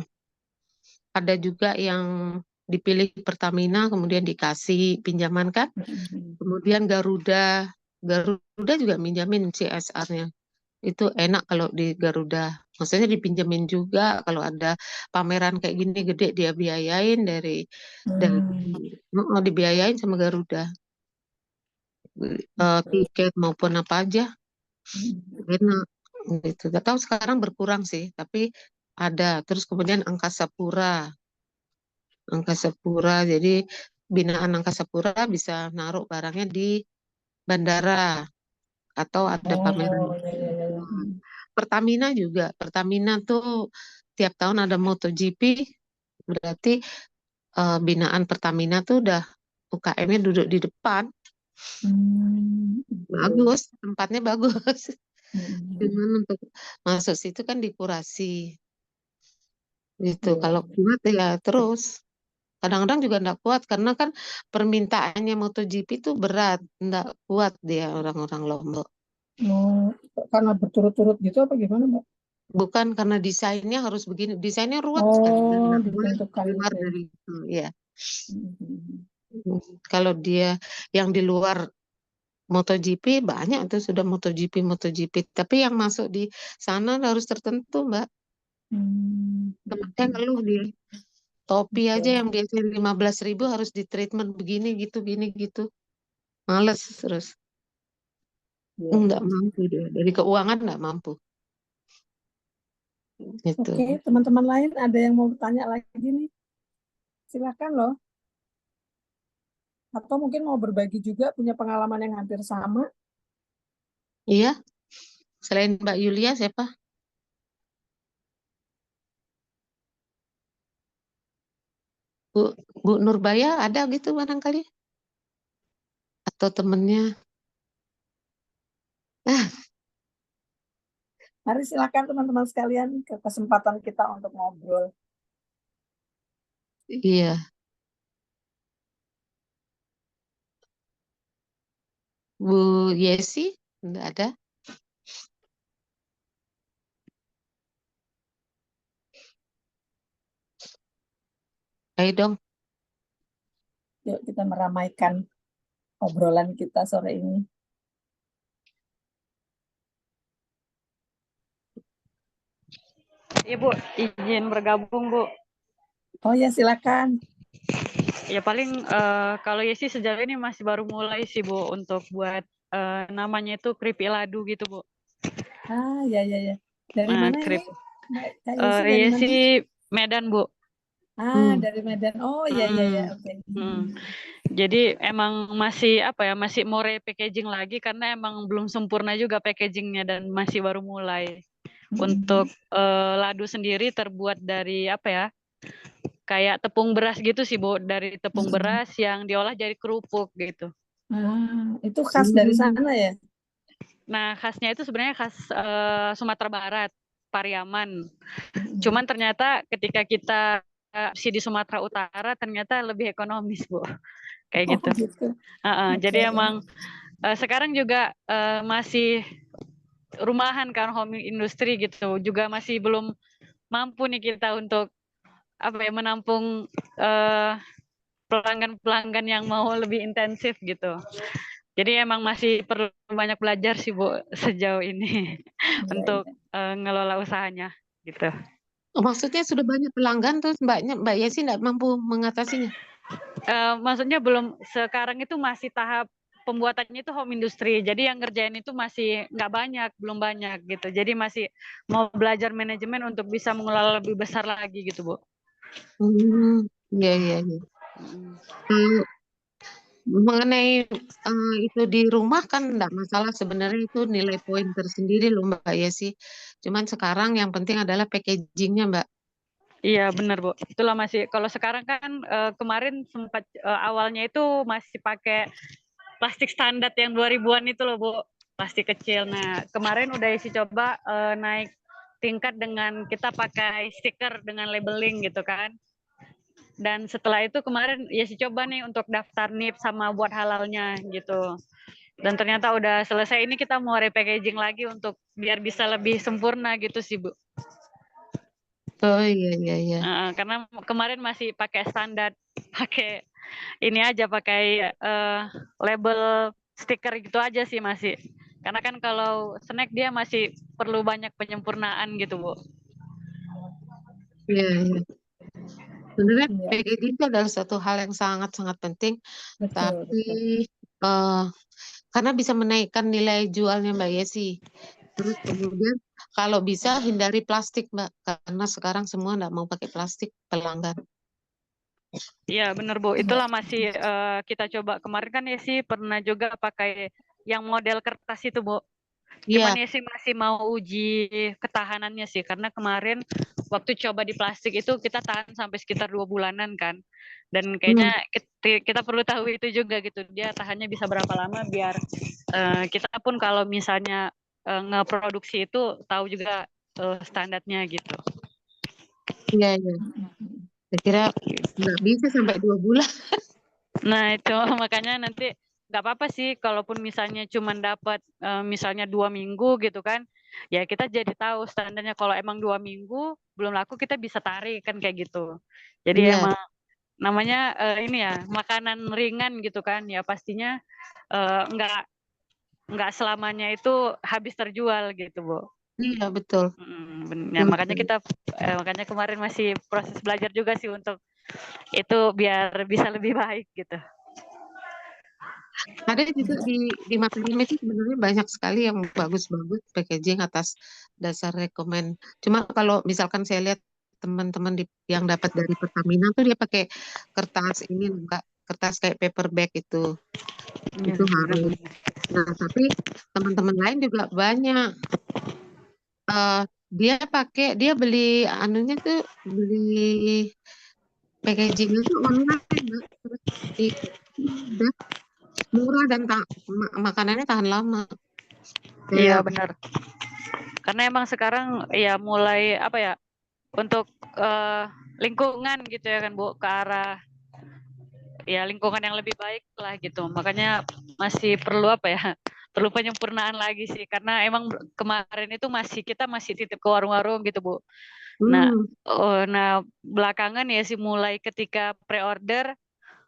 Ada juga yang dipilih Pertamina, kemudian dikasih pinjaman kan. Mm. Kemudian Garuda juga minjamin CSR-nya. Itu enak kalau di Garuda. Maksudnya dipinjemin juga kalau ada pameran kayak gini gede dia biayain dari Mm. dibiayain sama Garuda. Tiket maupun apa aja enak gitu. Gak tahu sekarang berkurang sih, tapi ada. Terus kemudian Angkasa Pura. Jadi binaan Angkasa Pura bisa naruh barangnya di bandara atau ada pameran. Oh, ya, ya, ya, ya. Pertamina juga. Pertamina tuh tiap tahun ada MotoGP, berarti binaan Pertamina tuh udah UKM-nya duduk di depan. Mm. Bagus, tempatnya bagus. Mm. Cuman untuk masuk situ kan dikurasi gitu. Iya, Kalau kuat ya terus. Kadang-kadang juga enggak kuat karena kan permintaannya MotoGP itu berat, enggak kuat dia orang-orang Lombok. oh, karena berturut-turut gitu apa gimana Mbak? Bukan karena desainnya harus begini, desainnya ruwet sekali dan Oh, enggak boleh ditentukan keluar gitu ya. dari itu. Ya, Mm. kalau dia yang di luar MotoGP banyak itu sudah MotoGP. Tapi yang masuk di sana harus tertentu, Mbak. Mm. Teman saya ngeluh dia. Topi aja Betul. yang biasanya 15.000 harus di treatment begini gitu, gini gitu. Males terus. Iya, Nggak iya. mampu dia. Dari keuangan nggak mampu. Gitu. Oke, teman-teman lain ada yang mau bertanya lagi nih? Silakan loh. Atau mungkin mau berbagi juga punya pengalaman yang hampir sama. Iya, selain Mbak Yulia siapa? Bu, Bu Nurbaya ada gitu barangkali? Atau temennya? Ah, Mari silakan teman-teman sekalian ke kesempatan kita untuk ngobrol. iya. Bu Yesi? Nggak ada. Ayo dong. Yuk kita meramaikan obrolan kita sore ini. Ibu, izin bergabung, Bu. Oh ya, silakan. Ya paling kalau Yesi sejauh ini masih baru mulai sih, Bu, untuk buat namanya itu keripik ladu gitu, Bu. Ah, ya, ya, ya. Dari Nah, mana ini? Mbak Kak Yesi dari mana? Yesi Medan, Bu. Ah, dari Medan. Oh, ya, ya, ya. Oke. Jadi emang masih apa ya, masih mau repackaging lagi karena emang belum sempurna juga packagingnya dan masih baru mulai. Untuk ladu sendiri terbuat dari apa ya? Kayak tepung beras gitu sih, Bu, dari tepung beras yang diolah jadi kerupuk gitu. Ah, itu khas dari sana ya? Nah, khasnya itu sebenarnya khas Sumatera Barat, Pariaman. Cuman ternyata ketika kita di Sumatera Utara ternyata lebih ekonomis, Bu. Kayak Oh, gitu. gitu. Jadi Oke. emang sekarang juga masih rumahan kan, home industry gitu. Juga masih belum mampu nih kita untuk apa ya, menampung pelanggan-pelanggan yang mau lebih intensif gitu. Jadi emang masih perlu banyak belajar sih, Bu, sejauh ini Iya, untuk iya. ngelola usahanya gitu. Oh, maksudnya sudah banyak pelanggan terus Mbak Yesi nggak mampu mengatasinya? Maksudnya belum, sekarang itu masih tahap pembuatannya itu home industry. Jadi yang ngerjain itu masih nggak banyak, belum banyak gitu. Jadi masih mau belajar manajemen untuk bisa mengelola lebih besar lagi gitu, Bu. Iya, iya, iya. Kalau mengenai itu di rumah kan enggak masalah sebenarnya, itu nilai poin tersendiri loh Mbak Yesi. Cuman sekarang yang penting adalah packagingnya Mbak. Iya benar, Bu. Itulah masih, kalau sekarang kan kemarin sempat awalnya itu masih pakai plastik standar yang 2000-an itu loh, Bu. Plastik kecil. Nah, kemarin udah isi coba naik tingkat dengan kita pakai stiker dengan labeling gitu kan. Dan setelah itu kemarin ya sih coba nih untuk daftar NIP sama buat halalnya gitu. Dan ternyata udah selesai, ini kita mau repackaging lagi untuk biar bisa lebih sempurna gitu sih, Bu. Oh iya, iya, iya. Karena kemarin masih pakai standar, pakai ini aja, pakai label stiker gitu aja sih masih. Karena kan kalau snack dia masih perlu banyak penyempurnaan gitu, Bu. Iya, iya. Sebenarnya Iya, packaging itu adalah satu hal yang sangat-sangat penting, betul, tapi betul. eh, karena bisa menaikkan nilai jualnya Mbak Yesi. Terus kemudian kalau bisa hindari plastik Mbak, karena sekarang semua nggak mau pakai plastik pelanggan. Iya benar, Bu. Itulah masih kita coba. Kemarin kan ya sih pernah juga pakai yang model kertas itu, Bu. Cuman Iya, ya sih masih mau uji ketahanannya sih, karena kemarin waktu coba di plastik itu kita tahan sampai sekitar 2 bulanan kan. Dan kayaknya kita perlu tahu itu juga gitu, dia tahannya bisa berapa lama biar kita pun kalau misalnya ngeproduksi itu tahu juga standarnya gitu. iya, iya. Saya kira nggak bisa sampai 2 bulan. Nah itu makanya nanti nggak apa-apa sih kalaupun misalnya cuma dapat misalnya 2 minggu gitu kan, ya kita jadi tahu standarnya. Kalau emang 2 minggu belum laku kita bisa tarik kan kayak gitu. Jadi Iya, emang namanya ini ya makanan ringan gitu kan, ya pastinya nggak selamanya itu habis terjual gitu, Bu. iya betul. Ya makanya kita makanya kemarin masih proses belajar juga sih untuk Itu biar bisa lebih baik gitu. Ada juga di Mataram itu sebenarnya banyak sekali yang bagus-bagus packaging atas dasar rekomen. Cuma kalau misalkan saya lihat teman-teman yang dapat dari Pertamina tuh dia pakai kertas ini enggak, kertas kayak paper bag itu Iya, harus. benar-benar. Nah, tapi teman-teman lain juga banyak. Eh, dia beli anunya tuh beli packagingnya tuh online, Mbak. Terus udah murah dan makanannya tahan lama. Iya, Kayak benar. Karena emang sekarang ya mulai apa ya, untuk lingkungan gitu ya kan Bu, ke arah ya lingkungan yang lebih baik lah gitu. Makanya masih perlu apa ya? Perlu penyempurnaan lagi sih, karena emang kemarin itu kita masih titip ke warung-warung gitu Bu. Nah, belakangan ya sih mulai ketika pre-order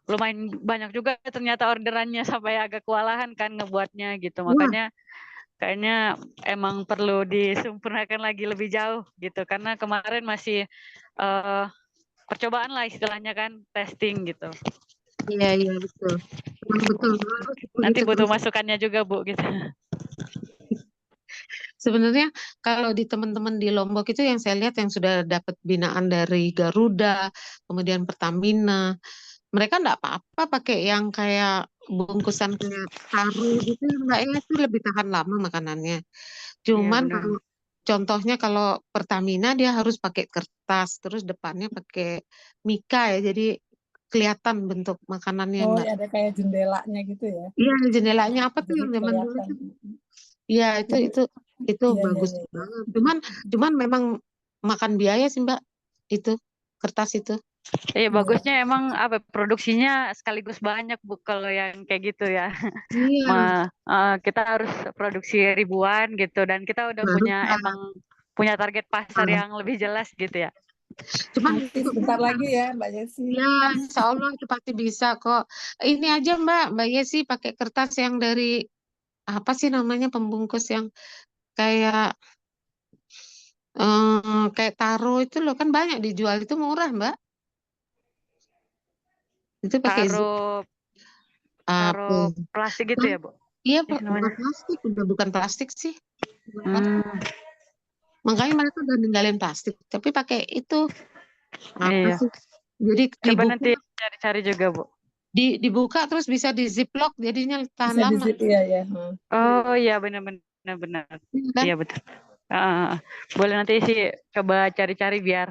lumayan banyak juga ternyata orderannya, sampai agak kewalahan kan ngebuatnya gitu. wah, Makanya kayaknya emang perlu disempurnakan lagi lebih jauh gitu, karena kemarin masih eh, percobaan lah istilahnya kan, testing gitu. iya betul. Memang betul harus Nanti begitu butuh terus. masukannya juga Bu gitu. Sebenarnya kalau di teman-teman di Lombok itu yang saya lihat yang sudah dapat binaan dari Garuda, kemudian Pertamina, mereka enggak apa-apa pakai yang kayak bungkusan kayak taruh gitu ya Mbak ya, itu lebih tahan lama makanannya. Iya Cuman benar. contohnya kalau Pertamina dia harus pakai kertas, terus depannya pakai mika ya, jadi kelihatan bentuk makanannya Oh, Mbak. ya ada kayak jendelanya gitu ya. Iya, jendelanya apa tuh Jadi yang zaman dulu kelihatan. tuh? Iya, Jadi itu iya iya bagus iya. Iya. banget. Cuman memang makan biaya sih Mbak, itu kertas itu. Iya, Iya. bagusnya emang apa, produksinya sekaligus banyak Bu kalau yang kayak gitu ya. Iya, Kita harus produksi ribuan gitu, dan kita udah harus punya Mbak. emang punya target pasar yang lebih jelas gitu ya. Cuman Nanti untuk sebentar lagi ya Mbak Yesi. ya, insya Allah itu pasti bisa kok. Ini aja Mbak Yesi pakai kertas yang dari apa sih namanya pembungkus yang kayak kayak taro itu loh kan banyak dijual itu murah Mbak. Itu pakai zip Taruh apa? taruh plastik gitu Kan, ya Bu? iya Ih, bukan namanya. plastik, udah bukan plastik sih. Bukan plastik. Hmm, Makanya mereka udah ninggalin plastik, tapi pakai itu apa iya. sih? Jadi Coba dibuka, nanti cari-cari juga Bu. dibuka terus bisa di ziplock, jadinya tahan Bisa di lama. zip ya ya. Oh iya, benar-benar benar. Iya kan? Iya betul. Boleh nanti sih coba cari-cari biar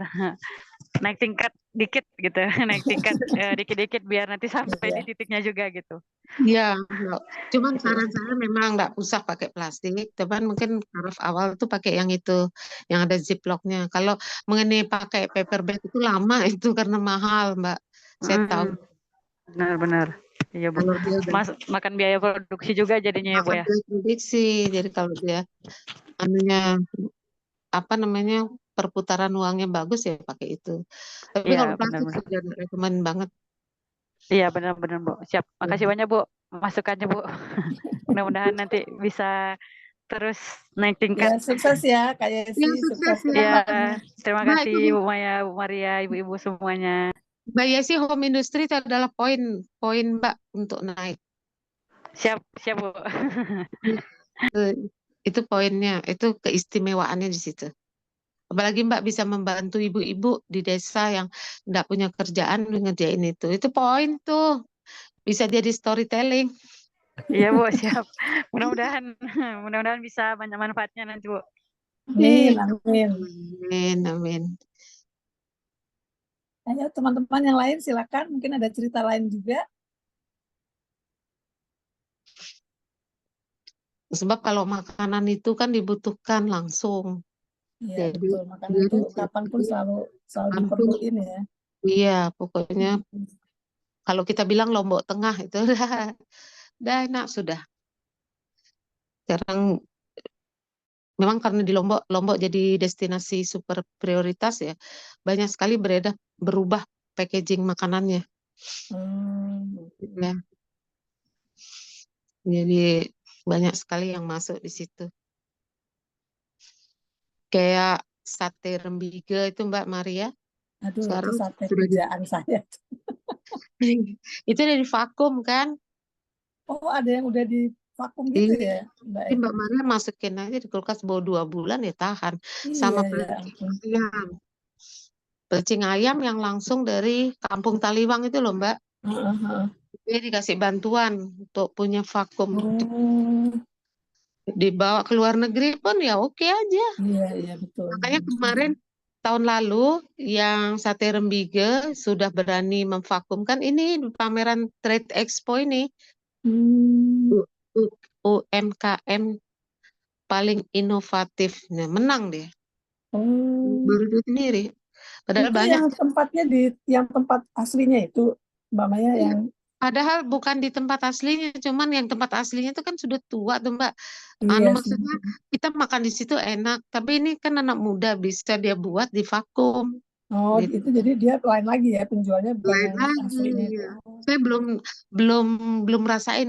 naik tingkat dikit gitu, naik tingkat dikit-dikit biar nanti sampai di Iya. titiknya juga gitu. Iya, enggak. Cuman saran saya memang nggak usah pakai plastik, cuman mungkin taraf awal tuh pakai yang itu, yang ada ziplocknya. Kalau mengenai pakai paper bag itu lama itu karena mahal, Mbak. Saya tahu. Benar-benar. Iya Bu. Kalau dia udah Makan biaya produksi juga jadinya ya Bu makan ya. dia prediksi, jadi kalau dia anunya apa namanya perputaran uangnya bagus ya pakai itu. Tapi Iya kalau plastik benar-benar. sudah rekomen banget. Iya benar-benar Bu. Siap. Makasih Ya, banyak Bu masukannya Bu. Mudah-mudahan nanti bisa terus naik Ya tingkat. sukses ya Kak Yesi, ya sukses sukses ke ya. Ya, depannya. terima Mbak kasih itu Bu Maya, Bu Maria, ibu-ibu semuanya. Mbak Yesi home industry itu adalah poin Mbak untuk naik. Siap, siap Bu. Itu, itu poinnya, itu keistimewaannya di situ. Apalagi Mbak bisa membantu ibu-ibu di desa yang nggak punya kerjaan ngerjain itu. Itu poin tuh. Bisa jadi storytelling. Iya Bu, siap. Mudah-mudahan mudah-mudahan bisa banyak manfaatnya nanti Bu. Amin, amin. Amin, amin. Ayo teman-teman yang lain silakan, mungkin ada cerita lain juga. Sebab kalau makanan itu kan dibutuhkan langsung. Iya Jadi, betul, makanan itu jadi kapanpun selalu ampun, diperluin ya. iya, pokoknya kalau kita bilang Lombok Tengah itu udah enak sudah. Sekarang memang karena di Lombok jadi destinasi super prioritas ya, banyak sekali berubah packaging makanannya. Hmm. Ya, jadi banyak sekali yang masuk di situ. Kayak sate rembige itu Mbak Maria. Aduh, itu Sekarang sate sudah di pujaan saya. itu udah di vakum kan? Oh, ada yang udah di vakum gitu Iya. ya, Mbak Jadi ya? Mbak Maria masukin aja di kulkas bawa 2 bulan ya tahan. Iya, Sama ya pelecing ampun. ayam. Pelecing ayam yang langsung dari Kampung Taliwang itu loh Mbak. Heeh, heeh. Dia dikasih bantuan untuk punya vakum. Untuk Oh, dibawa ke luar negeri pun ya oke aja. iya, iya betul. Makanya kemarin tahun lalu yang sate Rembige sudah berani memvakumkan ini di pameran Trade Expo ini. Hmm. UMKM paling inovatif. Nah, menang dia. Oh, Baru dia sendiri. Padahal itu banyak. yang tempatnya yang tempat aslinya itu, Mbak Maya Iya. yang Padahal bukan di tempat aslinya, cuman yang tempat aslinya itu kan sudah tua tuh Mbak. iya sih. Maksudnya kita makan di situ enak, tapi ini kan anak muda bisa dia buat di vakum. Oh, Gitu. itu jadi dia lain lagi ya penjualnya bukan Lain yang lagi. aslinya itu. Ya. Saya belum belum belum rasain,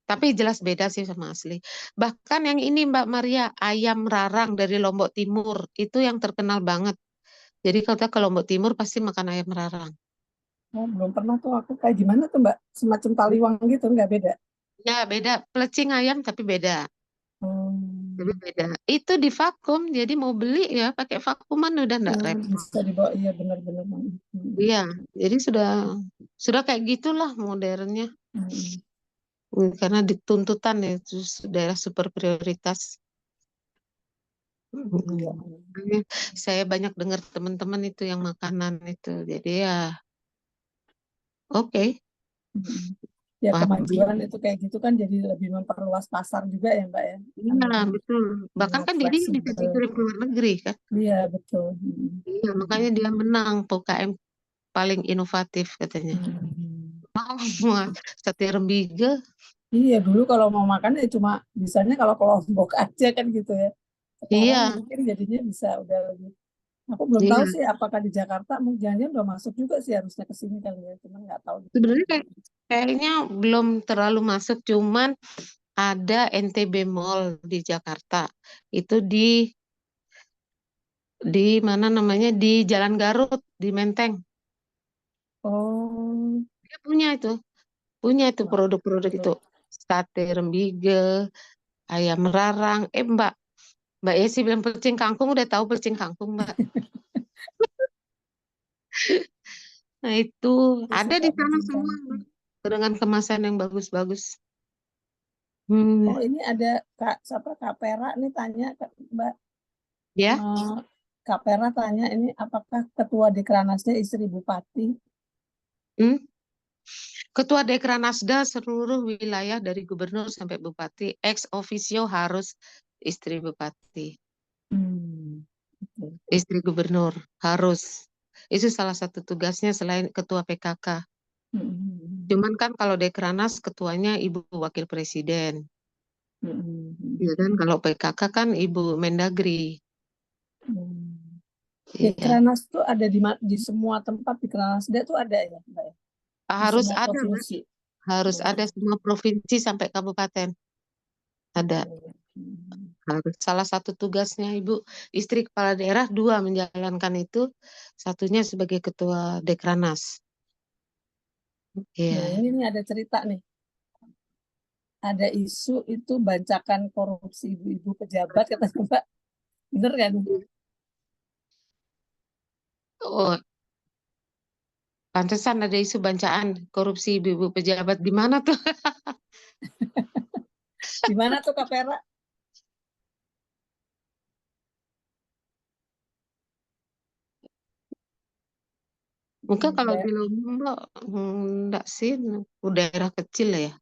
tapi jelas beda sih sama asli. Bahkan yang ini Mbak Maria, ayam rarang dari Lombok Timur itu yang terkenal banget. Jadi kalau kita ke Lombok Timur pasti makan ayam rarang. Oh, belum pernah tuh aku kayak gimana tuh Mbak? Semacam taliwang gitu, nggak beda? Ya beda, pelecing ayam tapi beda. Tapi Hmm. beda. Itu di vakum, jadi mau beli ya pakai vakuman udah nggak Oh, repot. bisa dibawa, iya benar-benar. Iya, jadi sudah kayak gitulah modernnya. Hmm. Karena dituntutan ya itu daerah super prioritas. Iya. Makanya saya banyak dengar teman-teman itu yang makanan itu. Jadi ya oke. Hmm. Ya Paham. kemajuan itu kayak gitu kan jadi lebih memperluas pasar juga ya Mbak ya. Kan Iya, lebih betul. Bahkan lebih kan jadi bisa fleksibel. dikirim ke luar negeri kan. Iya betul. Iya, makanya dia menang UKM paling inovatif katanya. Hmm. Mau sate Rembige. Iya dulu kalau mau makan ya cuma bisanya kalau ke Lombok aja kan gitu ya. Sekarang Iya, mungkin jadinya bisa udah lebih. Aku belum tahu iya. sih apakah di Jakarta mungkin udah masuk juga sih harusnya ke sini kali ya. Cuman nggak tahu di Sebenarnya mana. kayaknya belum terlalu masuk, cuman ada NTB Mall di Jakarta. Itu di mana namanya di Jalan Garut di Menteng. Oh, Dia punya itu wah, produk-produk itu. betul. Sate Rembige, ayam rarang. Mbak Yesi bilang pelecing kangkung, udah tahu pelecing kangkung, Mbak. Nah, itu Aku ada suka di sana bajingkan. semua, Mbak. Dengan kemasan yang bagus-bagus. Oh, ini ada siapa Kak Pera nih tanya Mbak. Ya, Eh, Kak Pera tanya ini apakah ketua Dekranasnya istri bupati? hmm. Ketua Dekranasda seluruh wilayah dari gubernur sampai bupati, ex officio harus istri bupati, Hmm, oke. istri gubernur harus. Itu salah satu tugasnya selain ketua PKK. Hmm, Cuman kan kalau Dekranas ketuanya Ibu Wakil Presiden. hmm, Ya kan kalau PKK kan Ibu Mendagri. hmm. Iya. Dekranas tuh ada di semua tempat di Dekranasda tuh ada ya, Mbak ya? Di Harus semua ada, Mbak. provinsi. Harus Oh, ada semua provinsi sampai kabupaten. Ada. oke. Harus. Salah satu tugasnya Ibu istri kepala daerah, dua menjalankan itu, satunya sebagai ketua Dekranas. Nah, Iya. ini nih ada cerita nih. Ada isu itu bancakan korupsi ibu-ibu pejabat kata Mbak. Bener kan? Oh, pantesan ada isu bancaan korupsi ibu-ibu pejabat di mana tuh? Gimana tuh Kak Pera? Mungkin kalau Ada. di Lombok enggak sih, daerah kecil lah ya.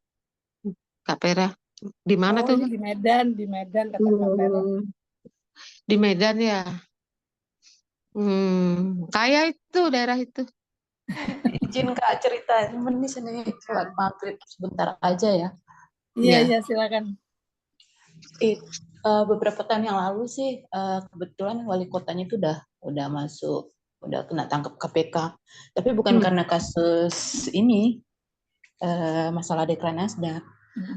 Kak Pera, di mana Oh, tuh, ini Mbak? di Medan kata Kak Pera. Hmm, di Medan ya. Kaya itu daerah itu. Izin Kak cerita, cuman di sini sholat maghrib sebentar aja ya. Iya, Ya. iya silakan. Beberapa tahun yang lalu sih kebetulan wali kotanya itu udah masuk, udah kena tangkap KPK. Tapi bukan Hmm. karena kasus ini masalah Dekranasda,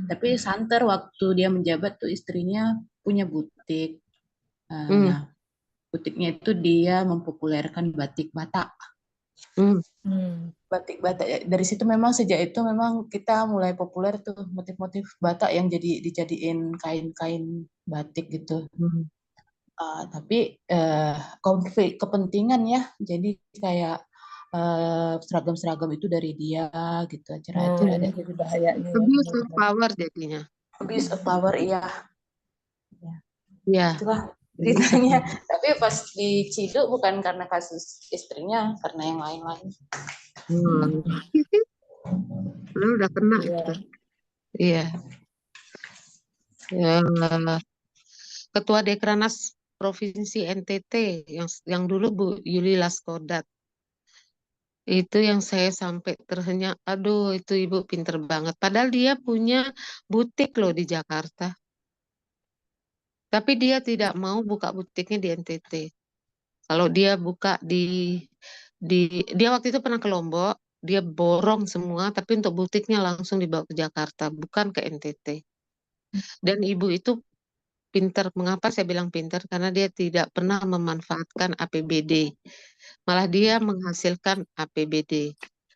tapi santer waktu dia menjabat tuh istrinya punya butik. Hmm. Nah, butiknya itu dia mempopulerkan batik Batak. Hmm. Batik Batak dari situ memang sejak itu memang kita mulai populer tuh motif-motif Batak yang dijadiin kain-kain batik gitu. Hmm. Tapi konflik kepentingan ya, jadi kayak seragam-seragam itu dari dia gitu, acara-acara Ini dari jadi bahayanya ya. Abuse of benar-benar. power jadinya. abuse of power, iya. Ya, Itulah abuse of ceritanya. power. Tapi pas diciduk bukan karena kasus istrinya, karena yang lain-lain. Hmm. Lu udah kena Iya. itu. Iya. Ya, Ketua Dekranaz Provinsi NTT yang dulu Bu Yuli Laskodat. Itu yang saya sampai terhenyak, aduh itu ibu pinter banget. Padahal dia punya butik loh di Jakarta. Tapi dia tidak mau buka butiknya di NTT. Kalau dia buka dia waktu itu pernah ke Lombok, dia borong semua, tapi untuk butiknya langsung dibawa ke Jakarta, bukan ke NTT. Dan ibu itu pinter. Mengapa saya bilang pinter? Karena dia tidak pernah memanfaatkan APBD. Malah dia menghasilkan APBD,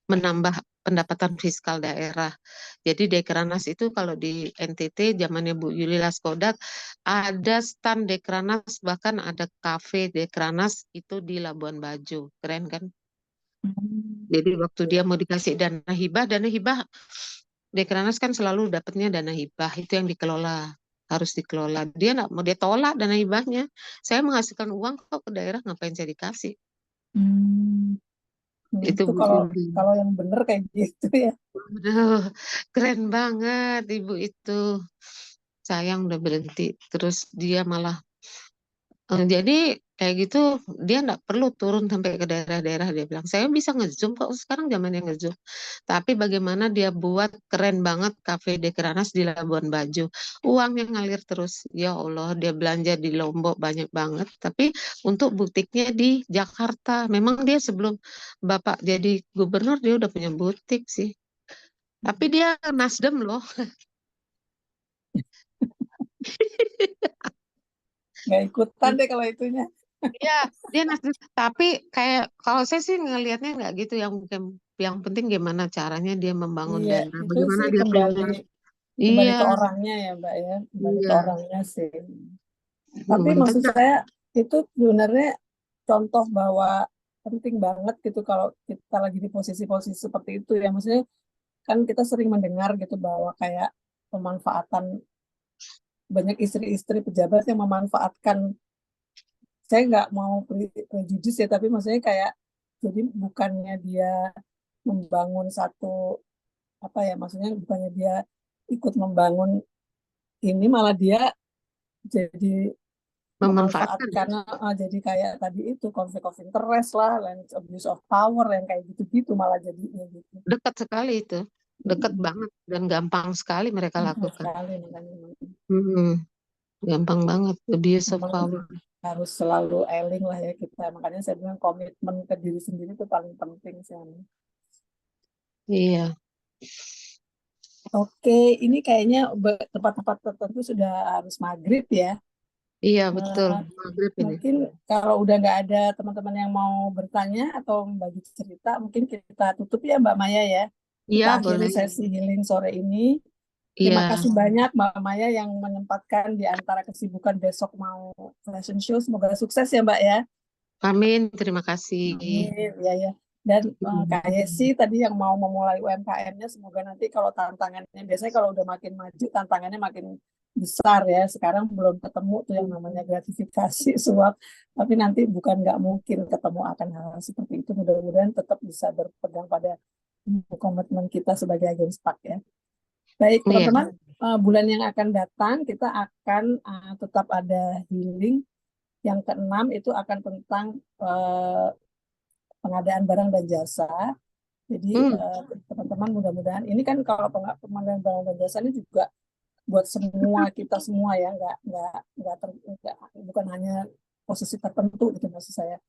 menambah pendapatan fiskal daerah. Jadi Dekranaz itu kalau di NTT zamannya Bu Yuli Laskodat ada stand Dekranaz, bahkan ada kafe Dekranaz itu di Labuan Bajo. Keren kan? Jadi waktu dia mau dikasih dana hibah Dekranaz kan selalu dapatnya dana hibah, itu yang dikelola, harus dikelola. Dia nggak mau, dia tolak dana hibahnya. Saya menghasilkan uang kok ke daerah, ngapain saya dikasih? Itu Itu Bu kalau Yuli. yang bener kayak gitu ya. Aduh, keren banget ibu itu. Sayang udah berhenti. Terus dia malah jadi kayak gitu, dia nggak perlu turun sampai ke daerah-daerah. Dia bilang saya bisa ngezoom kok, sekarang zamannya ngezoom. Tapi bagaimana dia buat keren banget kafe Dekranaz di Labuan Bajo, uangnya ngalir terus. Ya Allah, dia belanja di Lombok banyak banget, tapi untuk butiknya di Jakarta. Memang dia sebelum Bapak jadi gubernur dia udah punya butik sih, tapi dia Nasdem loh. Nggak ikutan deh kalau itunya. Iya, dia Nasdem. Tapi kayak kalau saya sih ngelihatnya nggak gitu. Yang penting gimana caranya dia membangun Iya, dana, itu bagaimana sih dia kembali keluar. Iya, ke orangnya ya, Mbak ya. Kembali ke iya. orangnya sih. Yang Tapi penting maksud saya itu sebenarnya contoh bahwa penting banget gitu kalau kita lagi di posisi-posisi seperti itu ya. Maksudnya kan kita sering mendengar gitu bahwa kayak pemanfaatan banyak istri-istri pejabat yang memanfaatkan, saya nggak mau prejudis ya, tapi maksudnya kayak jadi bukannya dia membangun satu apa ya, maksudnya bukannya dia ikut membangun ini, malah dia jadi memanfaatkan memanfaatkan, jadi kayak tadi itu konflik of interest lah, abuse of power yang kayak gitu-gitu malah jadinya gitu. dekat sekali itu, dekat banget dan gampang sekali mereka Gampang lakukan. sekali makanya Gampang banget, abuse of memang power. harus selalu eling lah ya kita. Makanya saya bilang komitmen ke diri sendiri itu paling penting sih. Iya, Oke, ini kayaknya tempat-tempat tertentu sudah harus maghrib ya. iya betul. Eh, Maghrib ini. Mungkin kalau udah nggak ada teman-teman yang mau bertanya atau membagi cerita, mungkin kita tutup ya Mbak Maya ya. Iya Kita akhiri boleh. sesi healing sore ini. Terima Iya, kasih banyak Mbak Maya yang menyempatkan di antara kesibukan besok mau fashion show. Semoga sukses ya Mbak ya. amin. Terima kasih. Amin, ya ya. Dan Kak Yesi tadi yang mau memulai UMKM-nya, semoga nanti kalau tantangannya, biasanya kalau udah makin maju tantangannya makin besar ya. Sekarang belum ketemu tuh yang namanya gratifikasi suap, tapi nanti bukan nggak mungkin ketemu akan hal seperti itu. Mudah-mudahan tetap bisa berpegang pada komitmen kita sebagai agen SPAK ya. Baik Iya, teman-teman, bulan yang akan datang kita akan tetap ada healing. Yang keenam itu akan tentang pengadaan barang dan jasa. Jadi teman-teman mudah-mudahan ini kan kalau pengadaan barang dan jasa ini juga buat semua kita semua ya, bukan hanya posisi tertentu gitu maksud saya.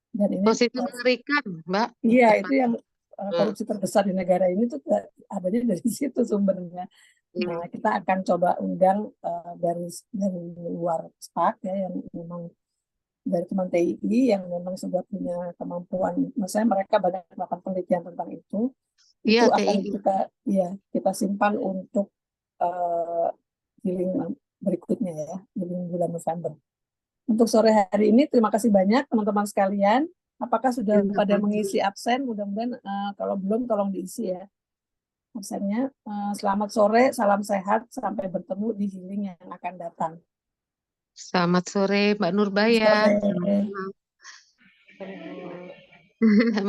Dan ini positif mengerikan, Mbak. iya Tepat. itu yang korupsi terbesar di negara ini tuh adanya dari situ sumbernya. Nah, kita akan coba undang dari luar SPAK ya yang memang dari teman TII yang memang sudah punya kemampuan, maksudnya mereka banyak melakukan penelitian tentang itu Iya, akan TI. kita simpan untuk healing berikutnya ya, healing bulan November. Untuk sore hari ini terima kasih banyak teman-teman sekalian. Apakah sudah Terima pada kasih. mengisi absen? Mudah-mudahan kalau belum tolong diisi ya absennya. Selamat sore, salam sehat, sampai bertemu di healing yang akan datang. Selamat sore, Mbak Nurbaya. Sore. Mbak